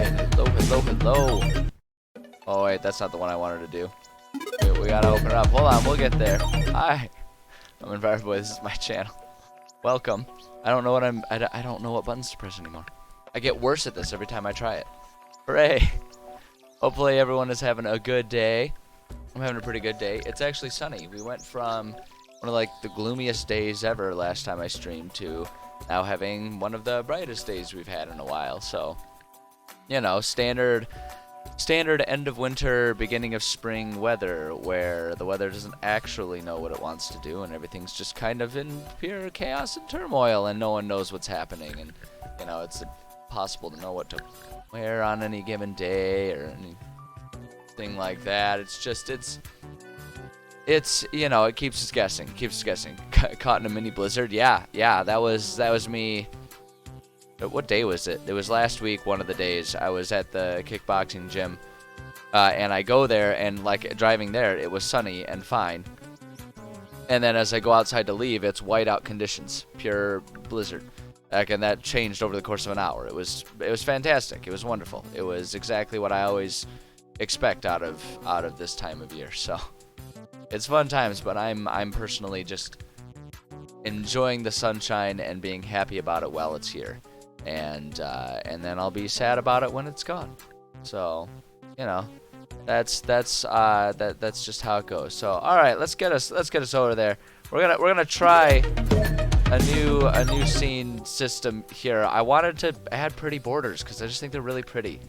Alright, hello. Oh wait, that's not the one I wanted to do. Wait, we gotta open it up. Hold on, we'll get there. Hi, I'm Unfeebling. This is my channel. Welcome. I don't know what buttons to press anymore. I get worse at this every time I try it. Hooray! Hopefully everyone is having a good day. I'm having a pretty good day. It's actually sunny. We went from one of like the gloomiest days ever last time I streamed to now having one of the brightest days we've had in a while. So, you know, standard end of winter, beginning of spring weather, where the weather doesn't actually know what it wants to do and everything's just kind of in pure chaos and turmoil and no one knows what's happening, and you know, it's impossible to know what to wear on any given day or anything like that. It's you know, it keeps us guessing. Caught in a mini blizzard. Yeah, that was me. What day was it? It was last week, one of the days. I was at the kickboxing gym, and I go there, and like driving there, it was sunny and fine. And then as I go outside to leave, it's whiteout conditions, pure blizzard. And that changed over the course of an hour. It was fantastic. It was wonderful. It was exactly what I always expect out of this time of year. So it's fun times, but I'm personally just enjoying the sunshine and being happy about it while it's here. And then I'll be sad about it when it's gone. So, you know, that's just how it goes. So, all right, let's get us over there. We're gonna try a new scene system here. I wanted to add pretty borders because I just think they're really pretty.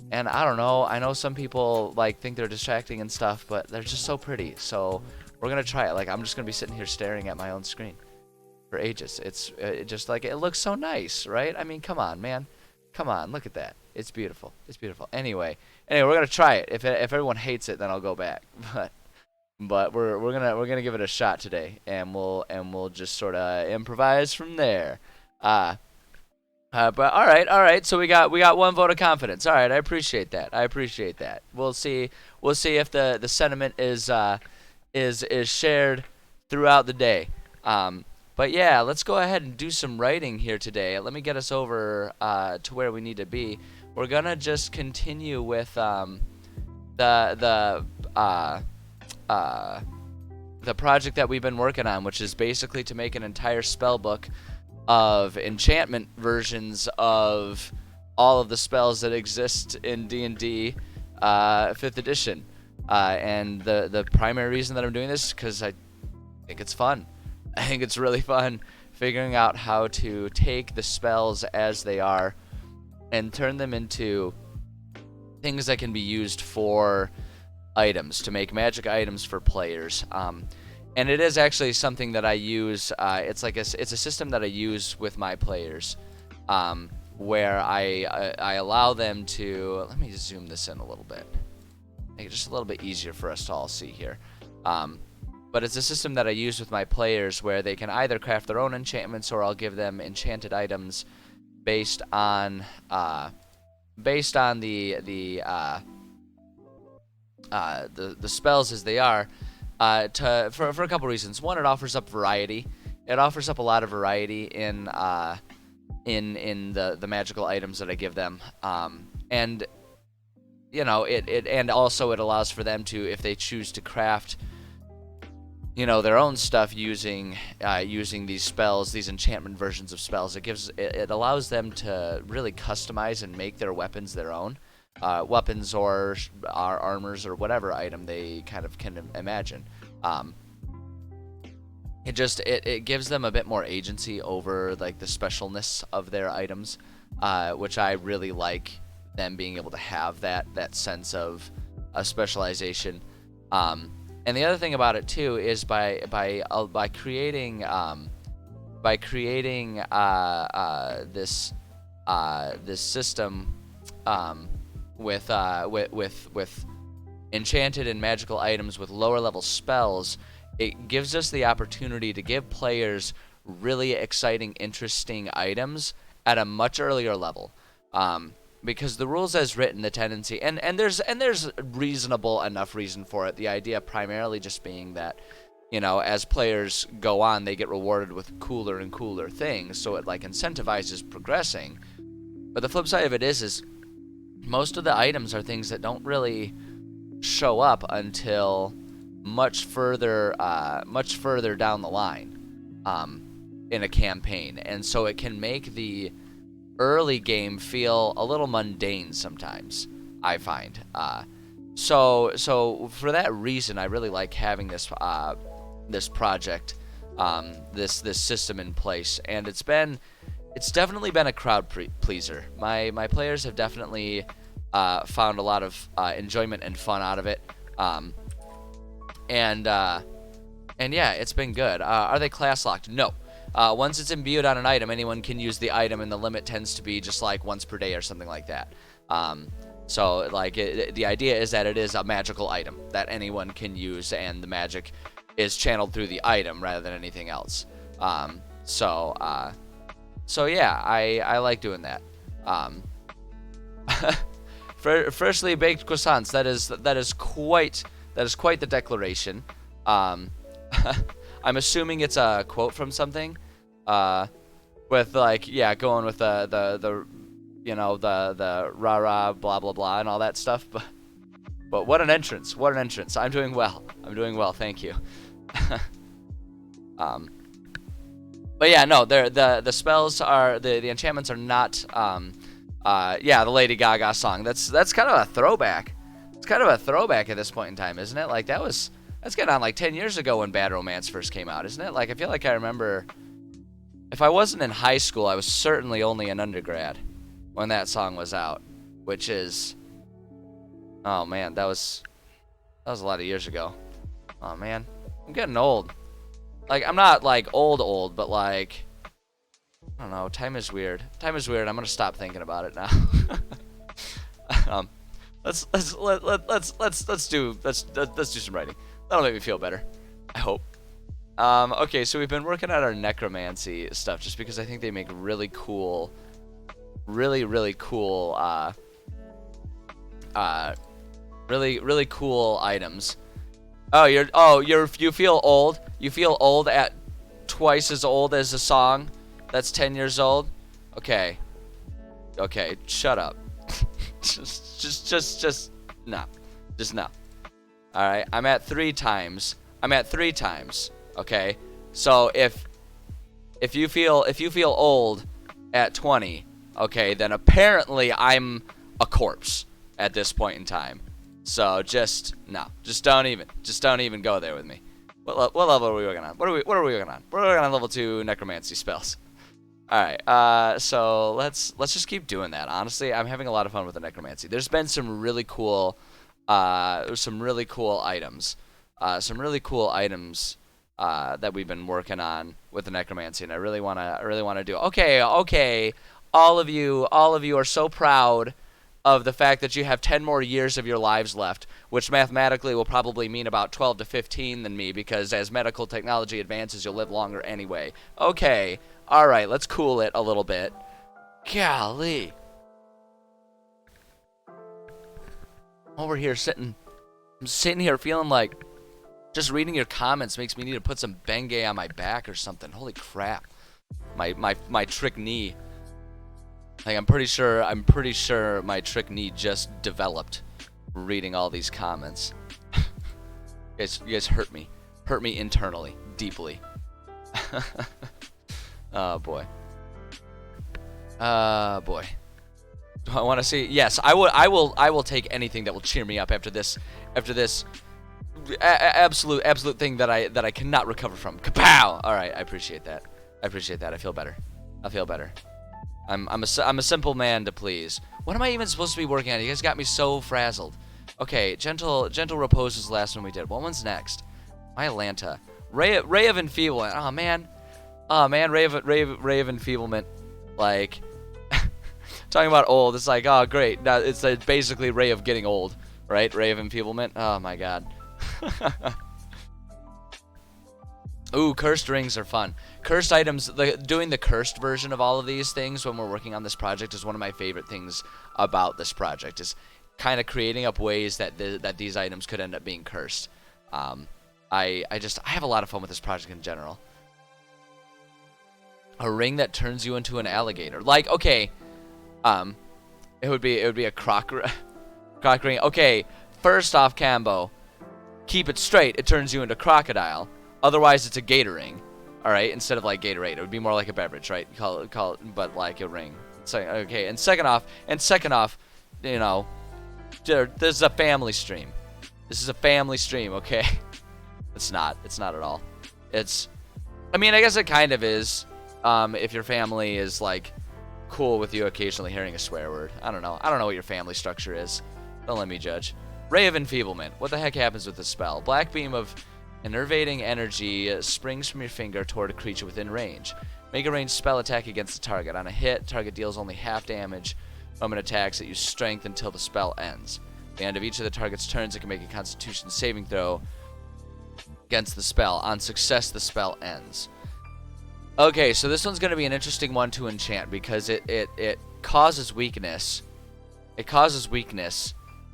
And I don't know. I know some people like think they're distracting and stuff, but they're just so pretty. So we're gonna try it. Like, I'm just gonna be sitting here staring at my own screen for ages. It just like, it looks so nice, right? I mean, come on, man. Come on, look at that. It's beautiful. It's beautiful. Anyway, we're gonna try it. If everyone hates it, then I'll go back. But we're gonna give it a shot today, and we'll just sort of improvise from there. But all right. So we got one vote of confidence. All right, I appreciate that. We'll see if the sentiment is shared throughout the day. But yeah, let's go ahead and do some writing here today. Let me get us over to where we need to be. We're gonna just continue with the project that we've been working on, which is basically to make an entire spell book of enchantment versions of all of the spells that exist in D&D 5th edition. And the primary reason that I'm doing this is because I think it's fun. I think it's really fun figuring out how to take the spells as they are and turn them into things that can be used for items, to make magic items for players. And it is actually something that I use. It's a system that I use with my players, where I allow them to. Let me zoom this in a little bit, make it just a little bit easier for us to all see here. But it's a system that I use with my players where they can either craft their own enchantments, or I'll give them enchanted items based on the spells as they are. For a couple reasons. One, it offers up variety. It offers up a lot of variety in the magical items that I give them. And you know, and also it allows for them to, if they choose to craft, you know, their own stuff using these spells, these enchantment versions of spells, it allows them to really customize and make their weapons their own. Weapons or armors or whatever item they kind of can imagine. It gives them a bit more agency over like the specialness of their items, which I really like, them being able to have that sense of a specialization. And the other thing about it too is by creating this system with enchanted and magical items with lower level spells, it gives us the opportunity to give players really exciting, interesting items at a much earlier level. Because the rules as written, the tendency, and there's reasonable enough reason for it. The idea primarily just being that, you know, as players go on, they get rewarded with cooler and cooler things, so it like incentivizes progressing. But the flip side of it is most of the items are things that don't really show up until much further down the line in a campaign, and so it can make the early game feel a little mundane sometimes, I find. So for that reason, I really like having this project, this system in place, and it's definitely been a crowd pleaser. My players have definitely found a lot of enjoyment and fun out of it, and yeah, it's been good. Are they class locked? No. Once it's imbued on an item, anyone can use the item, and the limit tends to be just like once per day or something like that. So like the idea is that it is a magical item that anyone can use, and the magic is channeled through the item rather than anything else. So yeah, I like doing that. Freshly baked croissants. That is quite the declaration. I'm assuming it's a quote from something. With like, yeah, going with the you know, the rah rah blah blah blah and all that stuff, but what an entrance, I'm doing well, thank you. But yeah, no, the spells are, the enchantments are not yeah, the Lady Gaga song, that's kind of a throwback. It's kind of a throwback at this point in time, isn't it? Like that's getting on like 10 years ago when Bad Romance first came out, isn't it? Like I feel like I remember, if I wasn't in high school, I was certainly only an undergrad when that song was out, which is, oh man, that was a lot of years ago. Oh man, I'm getting old. Like, I'm not like old, but like, I don't know, time is weird. I'm gonna stop thinking about it now. Let's do some writing. That'll make me feel better, I hope. Okay, so we've been working on our necromancy stuff just because I think they make really cool, really cool items. You feel old? You feel old at twice as old as a song that's 10 years old? Okay, shut up. just no. All right, I'm at 3 times. Okay, so if you feel old at 20, okay, then apparently I'm a corpse at this point in time. So just don't even go there with me. What level are we working on? What are we working on? We're working on level 2 necromancy spells. All right. So let's just keep doing that. Honestly, I'm having a lot of fun with the necromancy. There's been some really cool items. Some really cool items that we've been working on with the necromancy, and I really wanna do. Okay. All of you are so proud of the fact that you have 10 more years of your lives left, which mathematically will probably mean about 12 to 15 than me, because as medical technology advances, you'll live longer anyway. Okay, all right, let's cool it a little bit. Golly. Over here I'm sitting here feeling like just reading your comments makes me need to put some Bengay on my back or something. Holy crap. My trick knee. Like, I'm pretty sure my trick knee just developed reading all these comments. You guys hurt me internally, deeply. Oh boy. Do I want to see? Yes, I will take anything that will cheer me up after this absolute thing that I cannot recover from. Kapow! All right, I appreciate that. I feel better. I'm a simple man to please. What am I even supposed to be working on? You guys got me so frazzled. Okay, gentle repose was the last one we did. What one's next? My Atlanta. Ray of enfeeblement. Oh man, Ray of enfeeblement. Like, talking about old. It's like, oh great. Now it's basically Ray of getting old, right? Ray of enfeeblement. Oh my god. Ooh, cursed rings are fun. Cursed items, doing the cursed version of all of these things when we're working on this project is one of my favorite things about this project, is kind of creating up ways that these items could end up being cursed. I have a lot of fun with this project in general. A ring that turns you into an alligator. Like, okay, It would be a croc ring. Okay, first off, Cambo, keep it straight. It turns you into crocodile. Otherwise, it's a gator ring. All right, instead of like Gatorade, it would be more like a beverage, right? Call it, but like a ring. So okay, and second off, you know, this is a family stream. This is a family stream, okay? It's not at all. I mean, I guess it kind of is, if your family is like cool with you occasionally hearing a swear word. I don't know what your family structure is. Don't let me judge. Ray of Enfeeblement. What the heck happens with this spell? Black beam of enervating energy springs from your finger toward a creature within range. Make a ranged spell attack against the target. On a hit, target deals only half damage from an attacks that use strength until the spell ends. At the end of each of the target's turns, it can make a Constitution saving throw against the spell. On success, the spell ends. Okay, so this one's going to be an interesting one to enchant because it causes weakness. It causes weakness,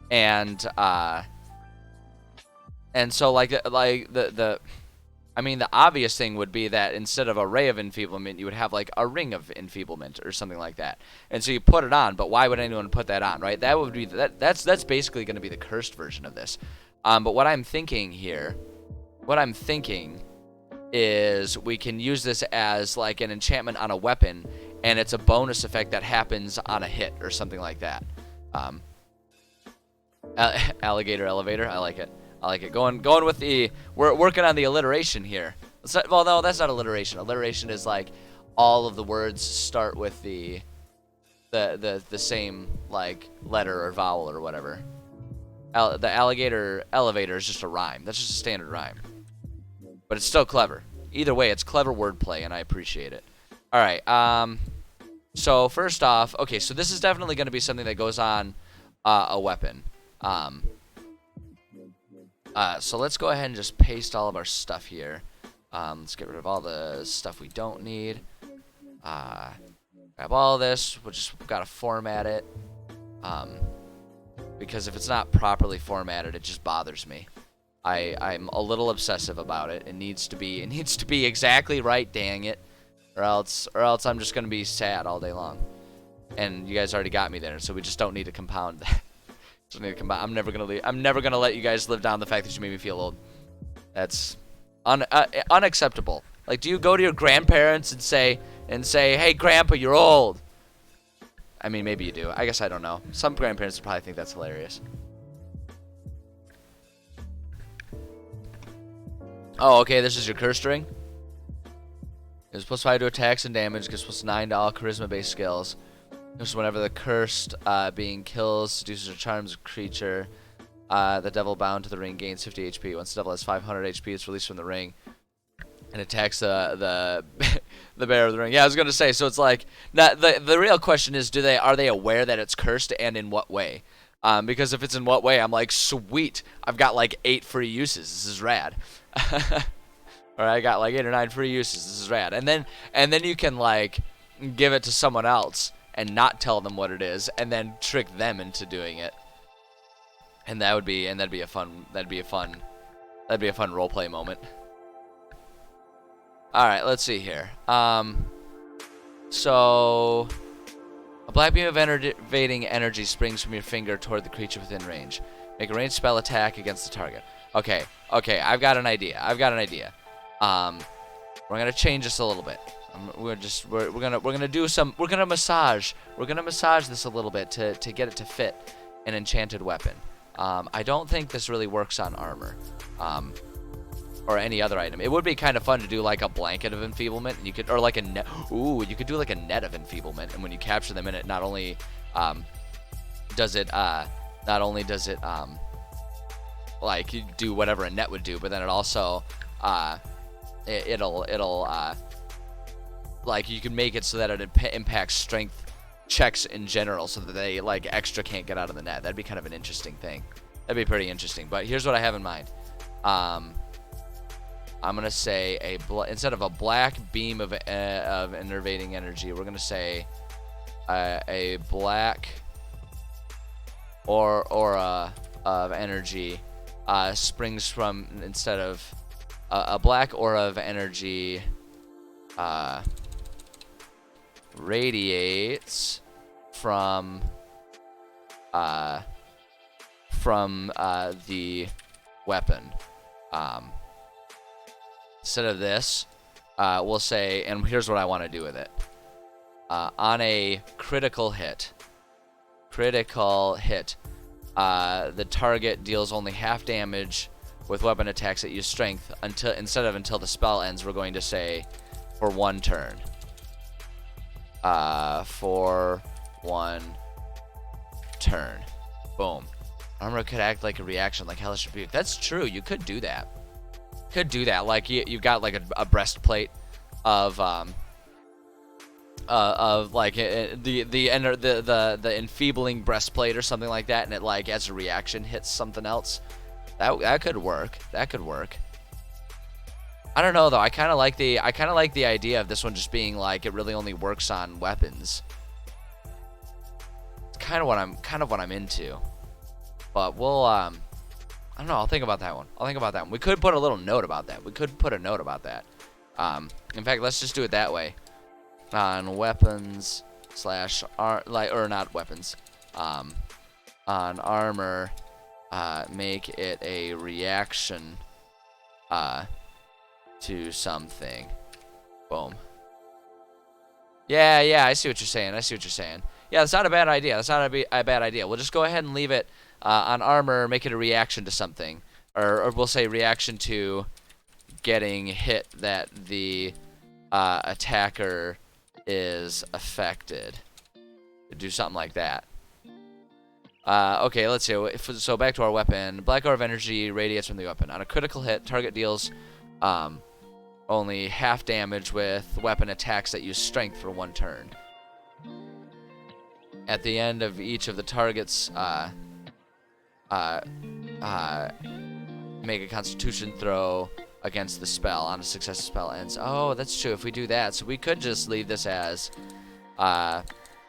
and so the obvious thing would be that instead of a ray of enfeeblement, you would have like a ring of enfeeblement or something like that. And so you put it on, but why would anyone put that on, right? That would be that's basically going to be the cursed version of this. But what I'm thinking is we can use this as like an enchantment on a weapon, and it's a bonus effect that happens on a hit or something like that. Alligator elevator, I like it. Going with the, we're working on the alliteration here. Well, no, that's not alliteration. Alliteration is like all of the words start with the same like letter or vowel or whatever. The alligator elevator is just a rhyme. That's just a standard rhyme. But it's still clever. Either way, it's clever wordplay, and I appreciate it. All right. So first off, okay, so this is definitely going to be something that goes on a weapon. So let's go ahead and just paste all of our stuff here. Let's get rid of all the stuff we don't need. Grab all this. We'll just gotta format it. Because if it's not properly formatted, it just bothers me. I'm a little obsessive about it. It needs to be exactly right, dang it. Or else I'm just gonna be sad all day long. And you guys already got me there, so we just don't need to compound that. I'm never gonna let you guys live down the fact that you made me feel old. That's unacceptable. Like, do you go to your grandparents and say, "Hey, Grandpa, you're old"? I mean, maybe you do. I guess I don't know. Some grandparents would probably think that's hilarious. Oh, okay. This is your cursed ring. It's plus 5 to attacks and damage. Gets plus 9 to all charisma-based skills. Just whenever the cursed being kills, seduces or charms a creature, the devil bound to the ring gains 50 HP. Once the devil has 500 HP, it's released from the ring and attacks the bearer of the ring. Yeah, I was gonna say. So it's like, the real question is, are they aware that it's cursed, and in what way? Because if it's in what way, I'm like, sweet, I've got like 8 free uses. This is rad. Or I got like 8 or 9 free uses. This is rad. And then you can like give it to someone else and not tell them what it is, and then trick them into doing it. And that'd be a fun roleplay moment. All right, let's see here. So a black beam of enervating energy springs from your finger toward the creature within range. Make a ranged spell attack against the target. Okay, I've got an idea. We're gonna change this a little bit. We're gonna massage this a little bit to get it to fit an enchanted weapon. I don't think this really works on armor, or any other item. It would be kind of fun to do like a blanket of enfeeblement, and you could do like a net of enfeeblement, and when you capture them in it, not only does it like you do whatever a net would do, but then it also it'll like you can make it so that it impacts strength checks in general, so that they like extra can't get out of the net. That'd be kind of an interesting thing. That'd be pretty interesting. But here's what I have in mind. I'm gonna say instead of a black beam of enervating energy, we're gonna say a black aura of energy springs from, instead of a black aura of energy radiates from from the weapon. Instead of this, we'll say, and here's what I want to do with it. On a critical hit, the target deals only half damage with weapon attacks that use strength until the spell ends. We're going to say for 1 turn. For 1 turn. Boom. Armor could act like a reaction, like Hellish Rebuke. That's true. You could do that. Like you've got like a breastplate of like the enfeebling breastplate or something like that, and it like as a reaction hits something else. That could work. I don't know though. I kind of like the idea of this one just being like it really only works on weapons. It's kind of what I'm into. But we'll I don't know. I'll think about that one. We could put a little note about that. In fact, let's just do it that way. On weapons or not weapons. On armor, make it a reaction to something. Boom. Yeah, I see what you're saying. Yeah, that's not a bad idea. We'll just go ahead and leave it on armor, make it a reaction to something. Or we'll say reaction to getting hit that the attacker is affected. Do something like that. Okay, let's see. So back to our weapon. Black Orb of Energy radiates from the weapon. On a critical hit, target deals only half damage with weapon attacks that use strength for 1 turn. At the end of each of the targets, make a Constitution throw against the spell. On a success, the spell ends. Oh, that's true. If we do that, so we could just leave this as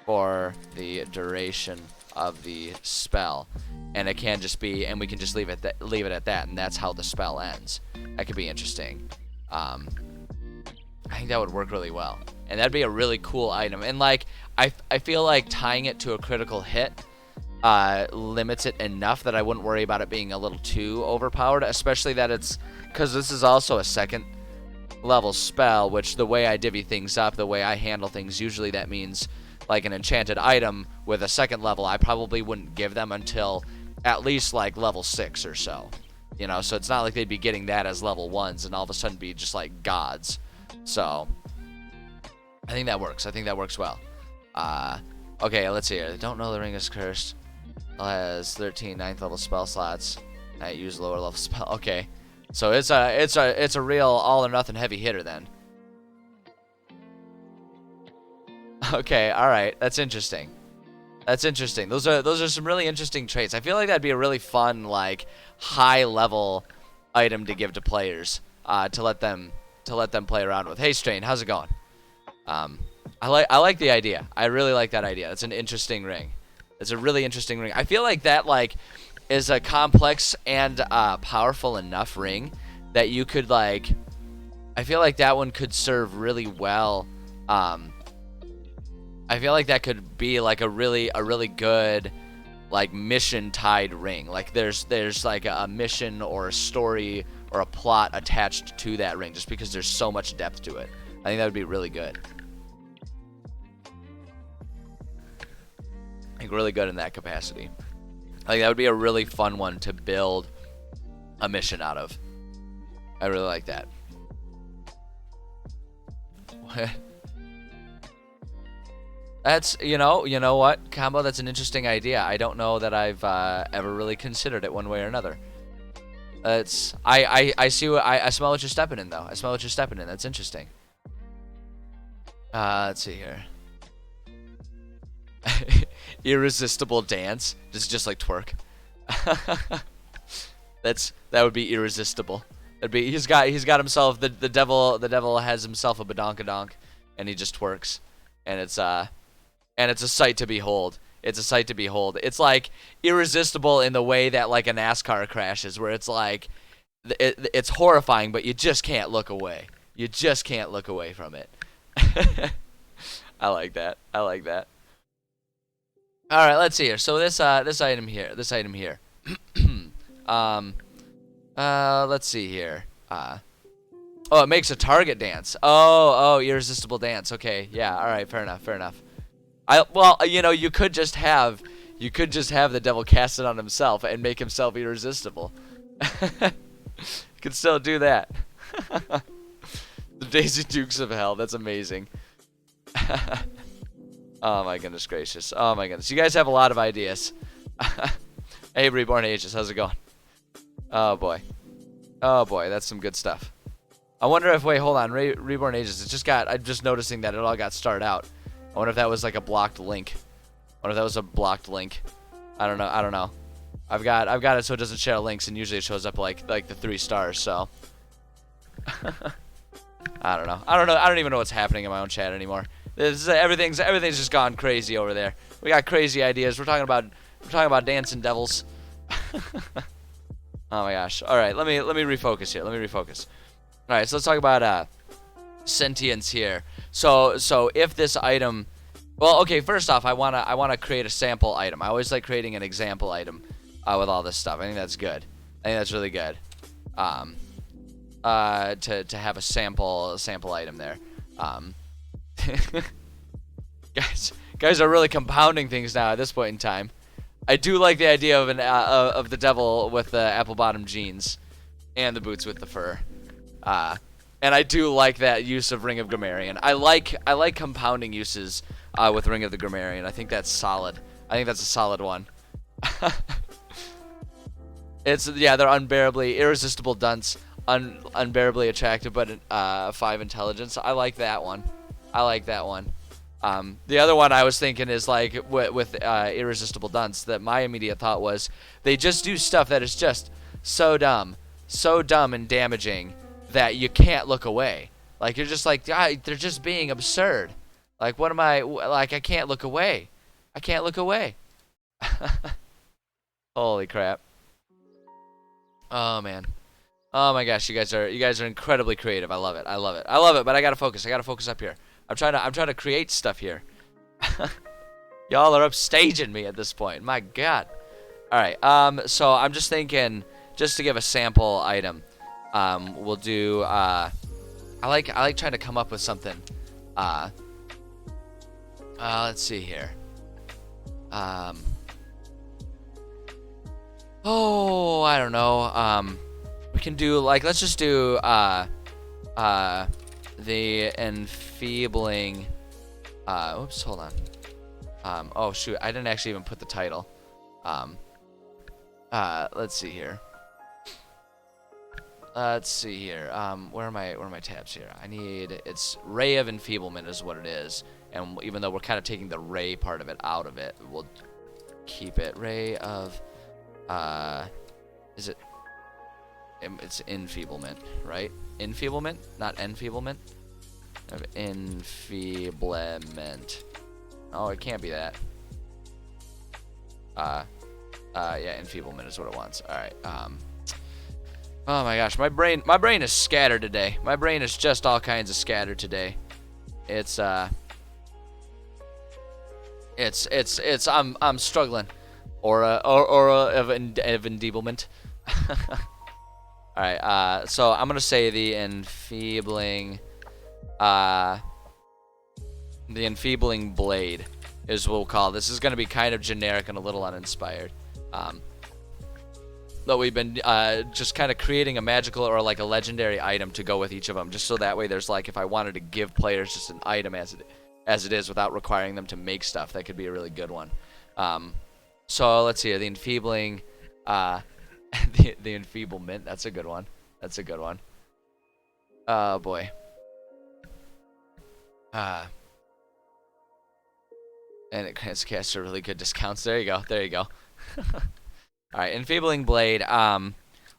for the duration of the spell, and it can just be, and we can just leave it at that, and that's how the spell ends. That could be interesting. I think that would work really well, and that'd be a really cool item. And like, I feel like tying it to a critical hit limits it enough that I wouldn't worry about it being a little too overpowered, especially that it's because this is also a 2nd level spell, which the way I divvy things up, the way I handle things, usually that means like an enchanted item with a 2nd level, I probably wouldn't give them until at least like level 6 or so. You know, so it's not like they'd be getting that as level 1s and all of a sudden be just like gods. So I think that works. Well. Okay, let's see here. Don't know the ring is cursed. It has 13 9th level spell slots. I use lower level spell. Okay, so it's a real all or nothing heavy hitter then. Okay, all right, that's interesting. Those are some really interesting traits. I feel like that'd be a really fun, like, high level item to give to players, to let them play around with. Hey Strain, how's it going? I like the idea. I really like that idea. It's an interesting ring. It's a really interesting ring. I feel like that like is a complex and powerful enough ring that you could like. I feel like that one could serve really well. I feel like that could be like a really good like mission tied ring. Like there's like a mission or a story or a plot attached to that ring just because there's so much depth to it. I think that would be really good. Like really good in that capacity. I think that would be a really fun one to build a mission out of. I really like that. That's you know what, Combo, that's an interesting idea. I don't know that I've ever really considered it one way or another. It's I see what I smell what you're stepping in though. That's interesting. Let's see here. Irresistible dance. Just like twerk. That would be irresistible. That'd be he's got himself the devil has himself a badonkadonk and he just twerks. And it's a sight to behold. It's like irresistible in the way that like a NASCAR crash is, where it's like it's horrifying, but you just can't look away. From it. I like that. All right, let's see here. So this item here. um, let's see here. Oh, it makes a target dance. Oh, irresistible dance. Okay, yeah. All right, fair enough. Well, you could just have the devil cast it on himself and make himself irresistible. You could still do that. The Daisy Dukes of Hell. That's amazing. Oh my goodness gracious. Oh my goodness. You guys have a lot of ideas. Hey, Reborn Ages. How's it going? Oh boy. Oh boy. That's some good stuff. I wonder if, wait, hold on. Reborn Ages. I'm just noticing that it all got starred out. I wonder if that was like a blocked link. I wonder if that was a blocked link. I don't know. I've got it so it doesn't share links, and usually it shows up like the 3 stars, so. I don't know. I don't even know what's happening in my own chat anymore. Everything's just gone crazy over there. We got crazy ideas. We're talking about dancing devils. Oh my gosh. All right, let me refocus here. All right, so let's talk about sentience here. So if this item, well, okay, first off, I wanna create a sample item. I always like creating an example item with all this stuff. I think that's good. I think that's really good. To have a sample item there. Guys are really compounding things now at this point in time. I do like the idea of the devil with the apple bottom jeans and the boots with the fur. And I do like that use of Ring of Grammarian. I like compounding uses with Ring of the Grammarian. I think that's solid. I think that's a solid one. They're unbearably irresistible dunce, unbearably attractive, but 5 intelligence. I like that one. The other one I was thinking is like with irresistible dunce, that my immediate thought was they just do stuff that is just so dumb and damaging that you can't look away. Like, you're just like, they're just being absurd. Like, what am I, like, I can't look away. Holy crap. Oh man. Oh my gosh, you guys are incredibly creative. I love it, but I gotta focus up here. I'm trying to create stuff here. Y'all are upstaging me at this point. My god. Alright, so I'm just thinking, just to give a sample item, we'll do I like trying to come up with something. Let's see here. Oh, I don't know. We can do, like, let's just do the enfeebling. Oops, hold on. Oh shoot, I didn't actually even put the title. Let's see here. Where are my tabs here? It's Ray of Enfeeblement is what it is. And even though we're kind of taking the Ray part of it out of it, we'll keep it Ray of, it's enfeeblement, right? Enfeeblement, not enfeeblement. Of enfeeblement. Oh, it can't be that. Yeah, enfeeblement is what it wants. All right. Oh my gosh, my brain is scattered today. My brain is just all kinds of scattered today. I'm struggling. Aura of enfeeblement. All right. So I'm gonna say the enfeebling blade is what we'll call it. This is gonna be kind of generic and a little uninspired. But we've been just kind of creating a magical or like a legendary item to go with each of them, just so that way there's, like, if I wanted to give players just an item as it is without requiring them to make stuff, that could be a really good one. So let's see here, the enfeebling, the enfeeblement. That's a good one. Oh boy. And it casts a really good discounts. There you go. All right, enfeebling blade. Well,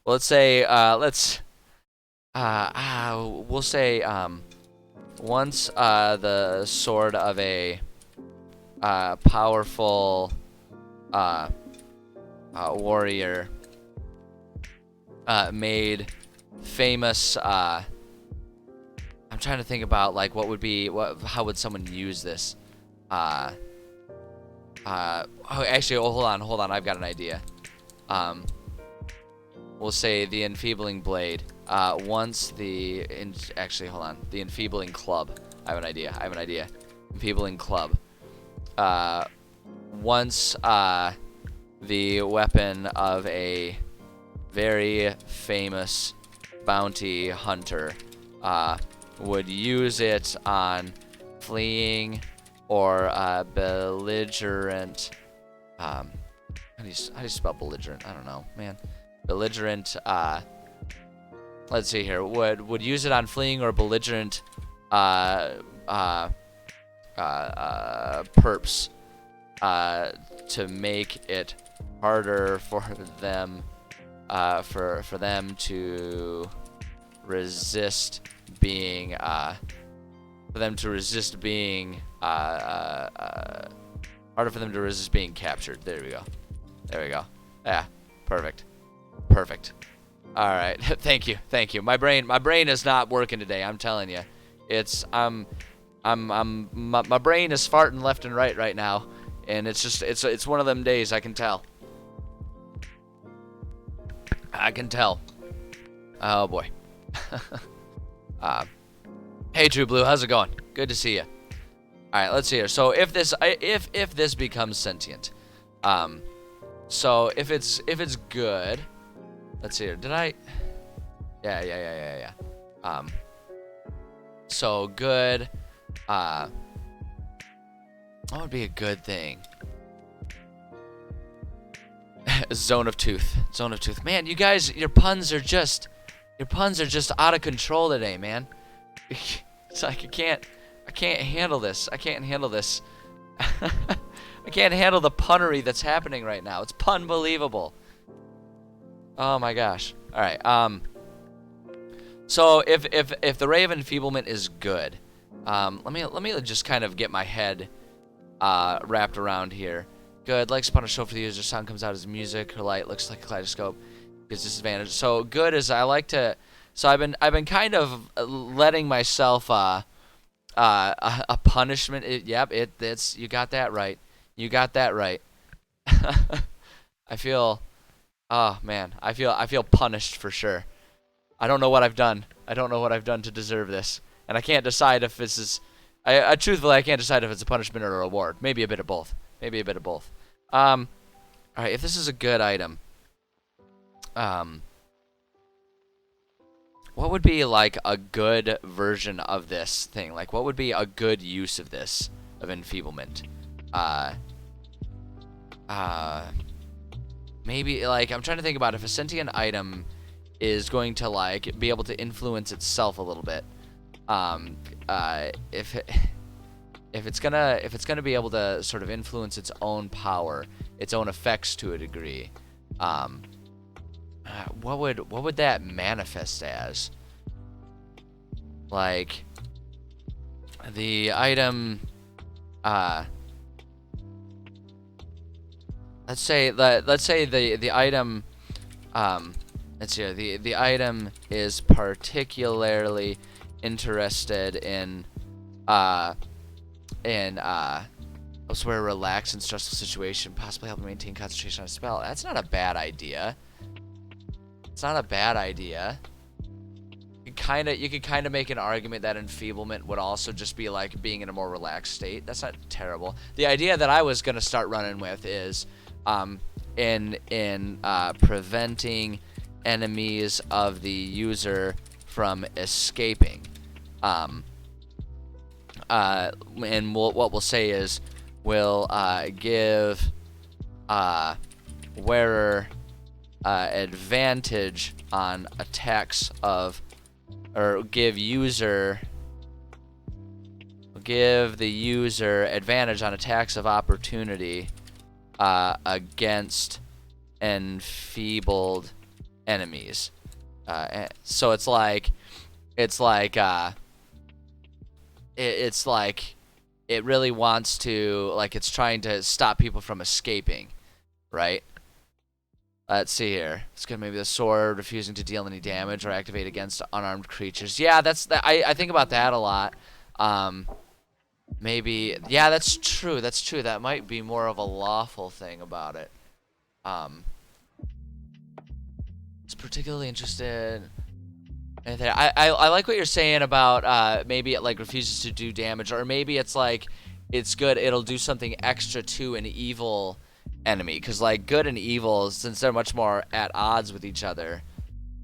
let's say we'll say once the sword of a powerful warrior made famous. I'm trying to think about, like, how would someone use this? Actually, hold on. I've got an idea. Um, we'll say the Enfeebling Blade. Actually, hold on. The Enfeebling Club. I have an idea. Enfeebling Club. Once the weapon of a very famous bounty hunter would use it on fleeing or belligerent. How do you spell belligerent? I don't know, man. Belligerent. Let's see here. Would use it on fleeing or belligerent perps to make it harder for them to resist being harder for them to resist being captured. There we go. Yeah, perfect. All right. Thank you. My brain is not working today. I'm telling you, my brain is farting left and right now, and it's one of them days. I can tell. Oh boy. Hey True Blue, how's it going? Good to see you. All right, let's see here. So if this becomes sentient, so if it's good, let's see here. Did I? Yeah. So good. What would be a good thing? Zone of Tooth. Man, you guys, your puns are just out of control today, man. It's like I can't handle this. I can't handle the punnery that's happening right now. It's unbelievable. Oh my gosh. All right. So if the Ray of Enfeeblement is good, let me just kind of get my head wrapped around here. Good. Likes upon a show for the user. Sound comes out as music. Her light looks like a kaleidoscope. Gives disadvantage. So good is I like to. So I've been kind of letting myself a punishment. It's you got that right. I feel. Oh man, I feel punished for sure. I don't know what I've done. To deserve this, and I can't decide if this is. Truthfully, I can't decide if it's a punishment or a reward. Maybe a bit of both. All right, if this is a good item, what would be like a good version of this thing? Like, what would be a good use of this, of enfeeblement? Maybe, like, I'm trying to think about if a sentient item is going to, like, be able to influence itself a little bit. If it's gonna be able to sort of influence its own power, its own effects to a degree, what would that manifest as? Like the item, let's say the item, let's see, the item is particularly interested in elsewhere relax in stressful situation, possibly help maintain concentration on a spell. That's not a bad idea. You could kind of make an argument that enfeeblement would also just be like being in a more relaxed state. That's not terrible. The idea that I was gonna start running with is in preventing enemies of the user from escaping. And what we'll say is we'll give wearer advantage on attacks of, or give the user advantage on attacks of opportunity against enfeebled enemies. So it's like it really wants to, like, it's trying to stop people from escaping, right? Let's see here. It's gonna maybe the sword refusing to deal any damage or activate against unarmed creatures. Yeah, I think about that a lot. Maybe, yeah, that's true. That's true. That might be more of a lawful thing about it. Um, it's particularly interested. I like what you're saying about maybe it like refuses to do damage, or maybe it's like it's good. It'll do something extra to an evil enemy, because like good and evil, since they're much more at odds with each other,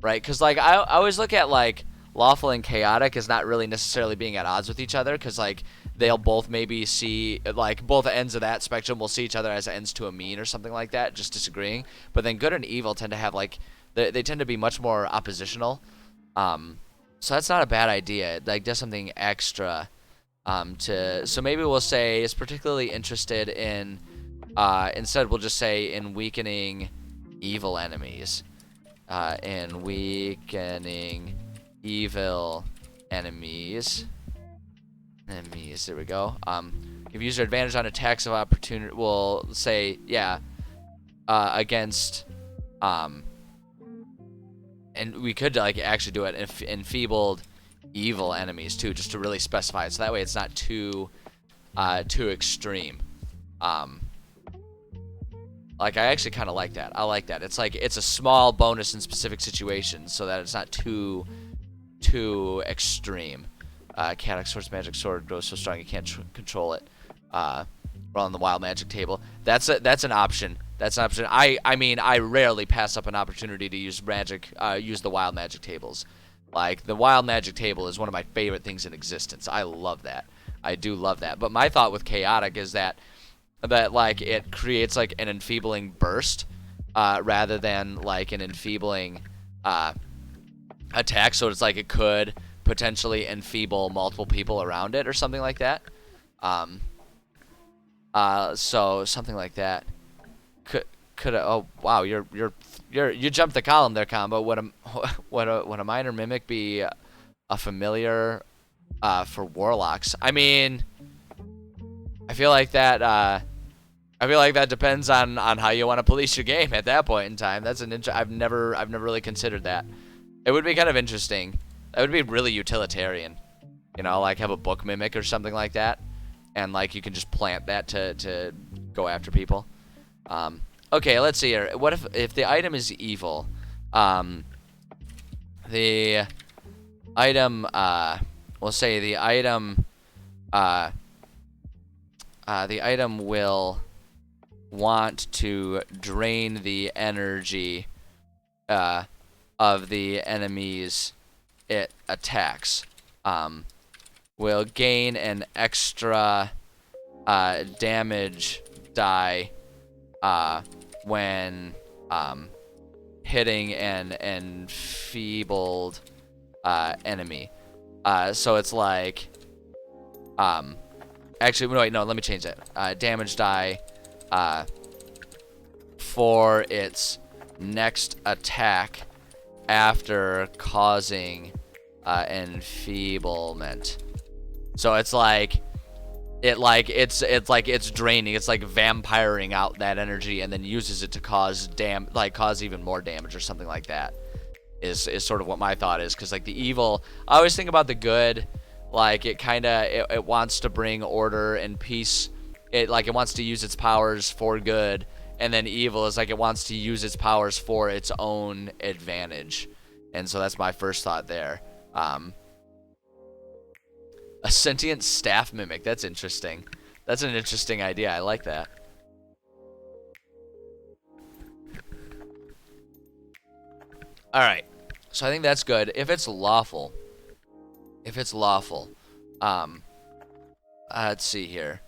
right? Because like I always look at like lawful and chaotic as not really necessarily being at odds with each other, because like they'll both maybe see like both ends of that spectrum will see each other as ends to a mean or something like that, just disagreeing. But then good and evil tend to have like they tend to be much more oppositional. Um, so that's not a bad idea. It like does something extra. So maybe we'll say is particularly interested in. Instead, we'll just say in weakening evil enemies. In weakening evil enemies. Enemies. There we go. Give user advantage on attacks of opportunity. We'll say yeah. Against. And we could like actually do it enfeebled evil enemies too, just to really specify it. So that way it's not too extreme. Like I actually kind of like that. I like that. It's like it's a small bonus in specific situations, so that it's not too extreme. Chaotic Sword's magic sword grows so strong you can't control it. Roll on the wild magic table. That's an option. That's an option. I mean, I rarely pass up an opportunity to use magic, use the wild magic tables. Like, the wild magic table is one of my favorite things in existence. I love that. I do love that. But my thought with chaotic is that like it creates like an enfeebling burst, rather than like an enfeebling attack. So it's like it could potentially enfeeble multiple people around it or something like that. So something like that. Could oh wow, you jumped the column there, Combo. Would a minor mimic be a familiar for warlocks? I mean, I feel like that depends on how you want to police your game at that point in time. That's I've never really considered that. It would be kind of interesting. That would be really utilitarian. You know, like have a book mimic or something like that, and like you can just plant that to go after people. Okay, let's see here. What if the item is evil? The item, we'll say the item will want to drain the energy of the enemies it attacks. Will gain an extra damage die when hitting an enfeebled enemy. So it's like actually wait, no, let me change that. Damage die for its next attack after causing enfeeblement. So it's like it's draining. It's like vampiring out that energy and then uses it to cause even more damage or something like that. Is sort of what my thought is, because like the evil, I always think about the good, like it wants to bring order and peace. It wants to use its powers for good, and then evil is like it wants to use its powers for its own advantage. And so that's my first thought there. A sentient staff mimic. That's interesting. That's an interesting idea. I like that. Alright. So I think that's good. If it's lawful. Let's see here.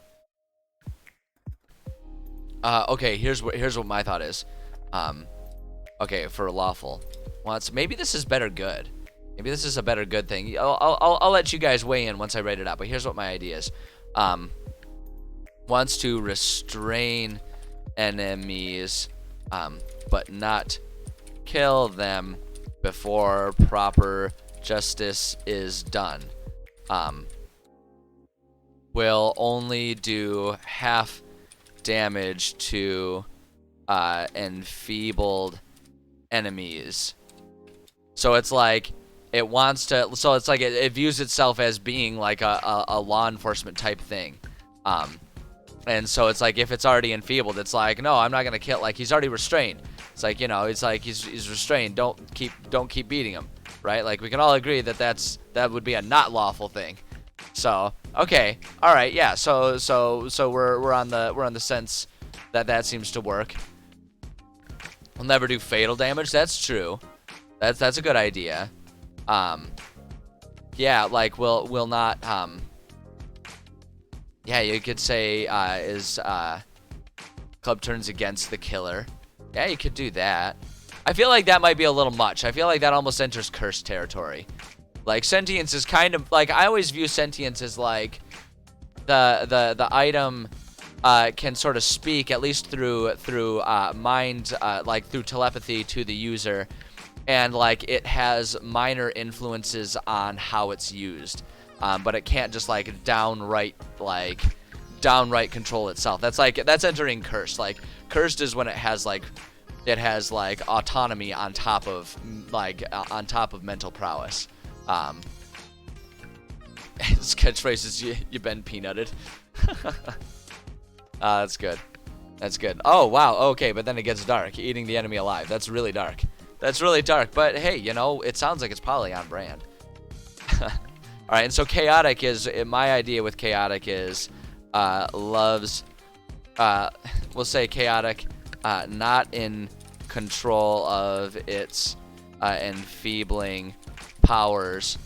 Okay, here's what my thought is. Okay, for lawful. Maybe this is better good. Maybe this is a better good thing. I'll let you guys weigh in once I write it out. But here's what my idea is. Wants to restrain enemies, but not kill them before proper justice is done. Will only do half damage to enfeebled enemies. So it's like It wants to, so it's like it views itself as being like a law enforcement type thing. And so it's like if it's already enfeebled, it's like, no, I'm not gonna kill. Like he's already restrained. It's like, you know, it's like he's restrained. Don't keep beating him, right? Like we can all agree that that would be a not lawful thing. So okay, all right, yeah. So we're on the sense that seems to work. We'll never do fatal damage. That's true. That's a good idea. Yeah, like we'll not. Yeah, you could say club turns against the killer. Yeah, you could do that. I feel like that might be a little much. I feel like that almost enters cursed territory. Like sentience is kind of like, I always view sentience as like the item can sort of speak, at least through mind, like through telepathy to the user, and like it has minor influences on how it's used, but it can't just like downright control itself. That's entering cursed. Like cursed is when it has like autonomy on top of mental prowess. His catchphrase is you been peanutted. That's good. That's good. Oh wow. Okay, but then it gets dark. Eating the enemy alive. That's really dark. That's really dark. But hey, you know, it sounds like it's probably on brand. All right, and so chaotic is my idea with chaotic is loves. We'll say chaotic, not in control of its enfeebling powers.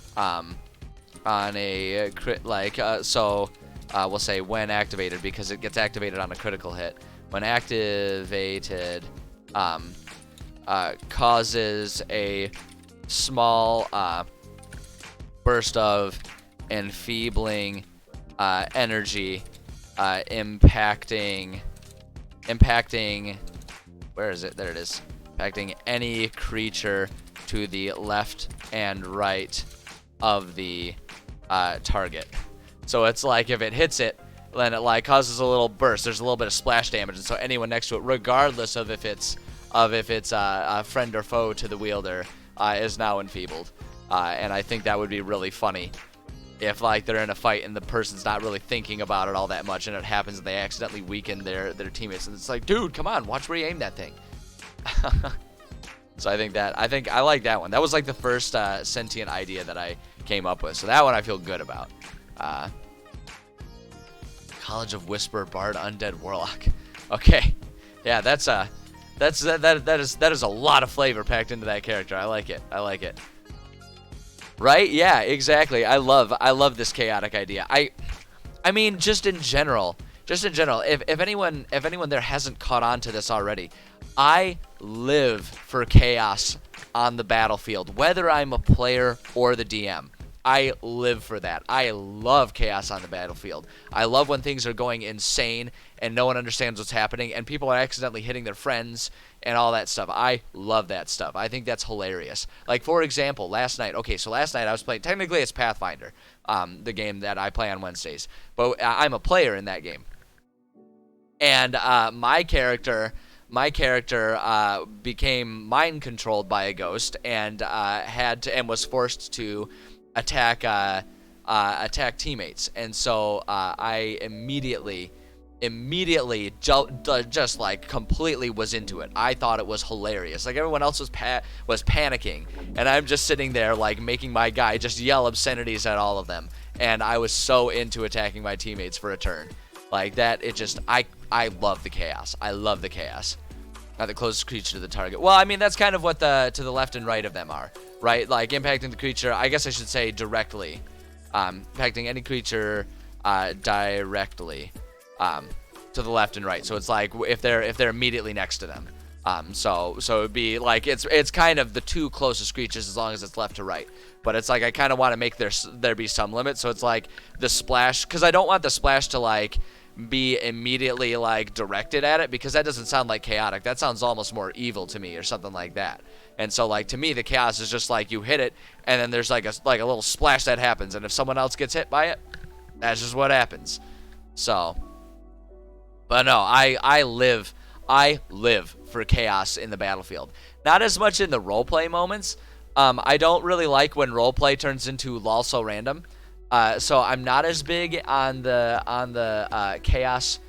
On a crit, like we'll say when activated, because it gets activated on a critical hit. When activated, causes a small burst of enfeebling energy, impacting. Where is it? There it is. Impacting any creature to the left and right of the target. So it's like if it hits it, then it like causes a little burst. There's a little bit of splash damage, and so anyone next to it, regardless of if it's a friend or foe to the wielder, is now enfeebled. And I think that would be really funny if like they're in a fight and the person's not really thinking about it all that much, and it happens and they accidentally weaken their teammates, and it's like, dude, come on, watch where you aim that thing. So I think I like that one. That was like the first sentient idea that I came up with. So that one I feel good about. College of Whisper Bard Undead Warlock. Okay, yeah, that is a lot of flavor packed into that character. I like it. Right? Yeah, exactly. I love this chaotic idea. I mean, just in general, if anyone there hasn't caught on to this already, I live for chaos on the battlefield, whether I'm a player or the DM. I live for that. I love chaos on the battlefield. I love when things are going insane and no one understands what's happening and people are accidentally hitting their friends and all that stuff. I love that stuff. I think that's hilarious. Like, for example, last night I was playing, technically it's Pathfinder, the game that I play on Wednesdays, but I'm a player in that game. And my character became mind controlled by a ghost and was forced to attack teammates, and so I immediately just like completely was into it. I thought it was hilarious. Like everyone else was panicking, and I'm just sitting there like making my guy just yell obscenities at all of them, and I was so into attacking my teammates for a turn. Like that, it just I love the chaos. I love the chaos. Not the closest creature to the target. Well, I mean, that's kind of what to the left and right of them are, right? Like impacting the creature, I guess I should say directly. Impacting any creature directly to the left and right. So it's like if they're immediately next to them. So it'd be like it's kind of the two closest creatures as long as it's left to right. But it's like I kind of want to make there be some limit. So it's like the splash, because I don't want the splash to like be immediately like directed at it, because that doesn't sound like chaotic. That sounds almost more evil to me or something like that. And so like to me the chaos is just like you hit it and then there's like a little splash that happens, and if someone else gets hit by it, that's just what happens. So, but no, I live for chaos in the battlefield. Not as much in the roleplay moments, I don't really like when roleplay turns into lol so random. So I'm not as big on the chaos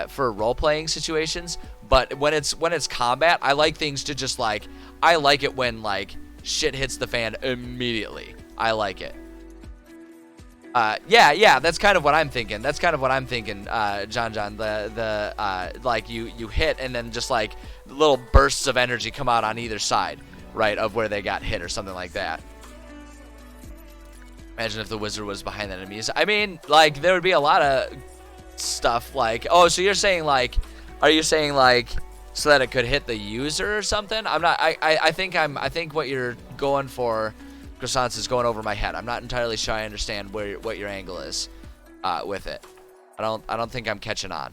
for role playing situations. But when it's combat, I like things to just like, I like it when like shit hits the fan immediately. I like it. Yeah, that's kind of what I'm thinking. John. Like you hit and then just like little bursts of energy come out on either side, right, of where they got hit or something like that. Imagine if the wizard was behind the enemies. I mean, like there would be a lot of stuff like, oh, so you're saying like, are you saying like so that it could hit the user or something? I'm not. I think what you're going for, Croissants, is going over my head. I'm not entirely sure I understand what your angle is with it. I don't think I'm catching on.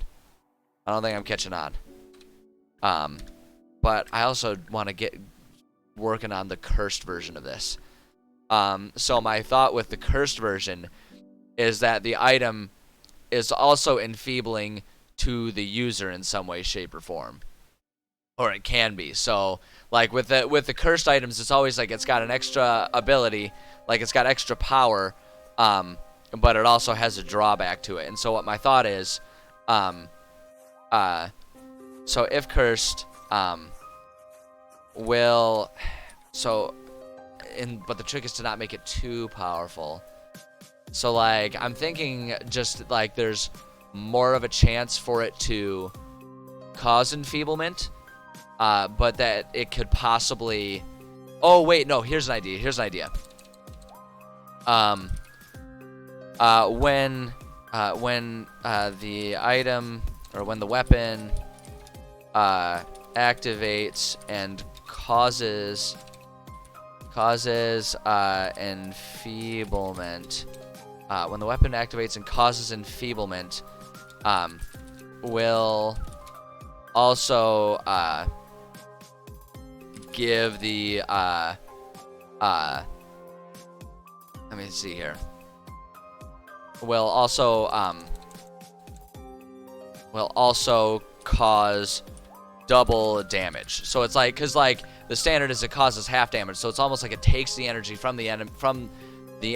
But I also want to get working on the cursed version of this. So my thought with the cursed version is that the item is also enfeebling to the user in some way, shape, or form. Or it can be. So like with the cursed items, it's always like it's got an extra ability, like it's got extra power, but it also has a drawback to it. And so what my thought is, so if cursed, but the trick is to not make it too powerful. So like I'm thinking just like there's more of a chance for it to cause enfeeblement, but that it could possibly. Oh wait, no. Here's an idea. When the item or when the weapon activates and causes enfeeblement. When the weapon activates and causes enfeeblement, will also give the let me see here. Will also cause double damage. So it's like, because like the standard is it causes half damage, so it's almost like it takes the energy from the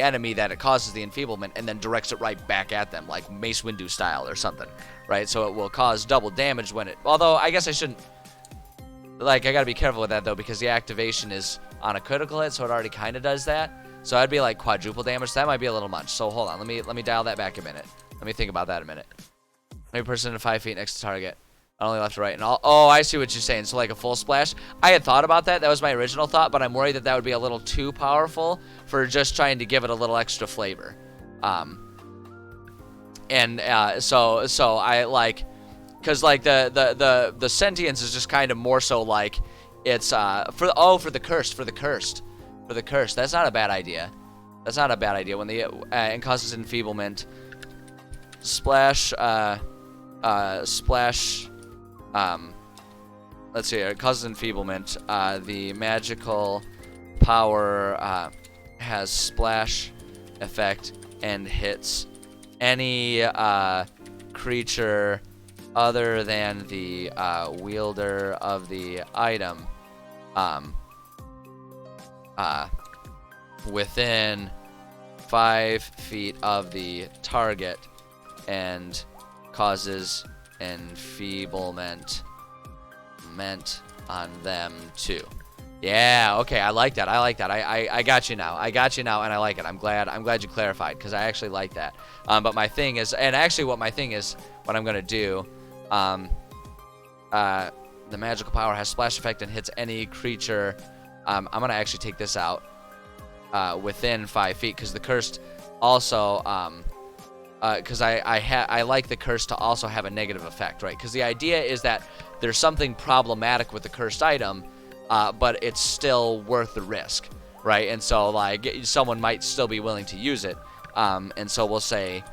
enemy that it causes the enfeeblement and then directs it right back at them, like Mace Windu style or something, right? So it will cause double damage when it. Although I guess I shouldn't. Like I gotta be careful with that though, because the activation is on a critical hit, so it already kind of does that. So I'd be like quadruple damage. So that might be a little much. So hold on, let me dial that back a minute. Let me think about that a minute. Maybe person in 5 feet next to target. Only left to right. And oh, I see what you're saying. So like a full splash. I had thought about that. That was my original thought, but I'm worried that that would be a little too powerful for just trying to give it a little extra flavor. So I like, cause like the sentience is just kind of more so like it's for the cursed. That's not a bad idea. When the and causes enfeeblement. Splash. Let's see here. It causes enfeeblement. The magical power has splash effect and hits any creature other than the wielder of the item within 5 feet of the target and causes enfeeblement on them too. Yeah, okay, I like that. I got you now, and I like it. I'm glad you clarified, because I actually like that. But my thing is, and actually what I'm gonna do, the magical power has splash effect and hits any creature. I'm gonna actually take this out within 5 feet, because the cursed also, because I like the curse to also have a negative effect, right? Because the idea is that there's something problematic with the cursed item, but it's still worth the risk, right? And so like someone might still be willing to use it, and so we'll say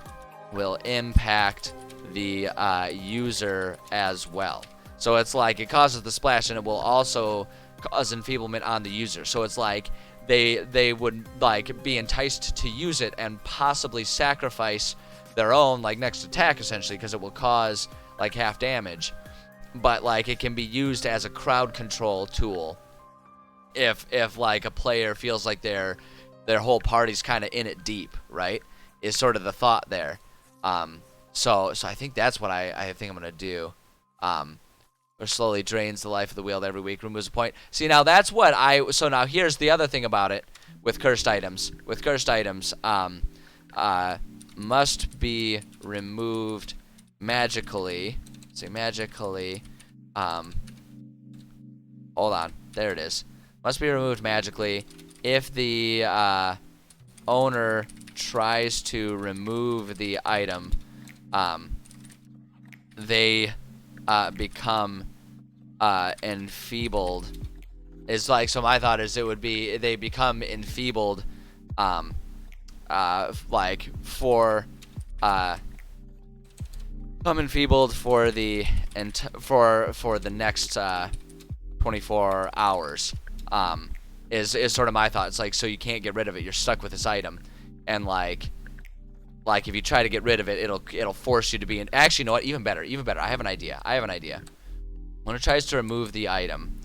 will impact the user as well. So it's like it causes the splash and it will also cause enfeeblement on the user. So it's like they would like be enticed to use it and possibly sacrifice their own like next attack essentially, because it will cause like half damage, but like it can be used as a crowd control tool if like a player feels like their whole party's kind of in it deep, right? Is sort of the thought there. So I think that's what I think I'm gonna do. Or slowly drains the life of the wield every week, removes a point. See, now that's what so now here's the other thing about it with cursed items. With cursed items, must be removed magically. Say magically. Hold on, there it is. Must be removed magically if the owner tries to remove the item. They become enfeebled. Is like, so my thought is it would be they become enfeebled, like for become enfeebled for the for the next 24 hours. Is sort of my thought. It's like, so you can't get rid of it. You're stuck with this item, and like if you try to get rid of it, it'll force you to be in. Actually, you know what? Even better. I have an idea. When it tries to remove the item,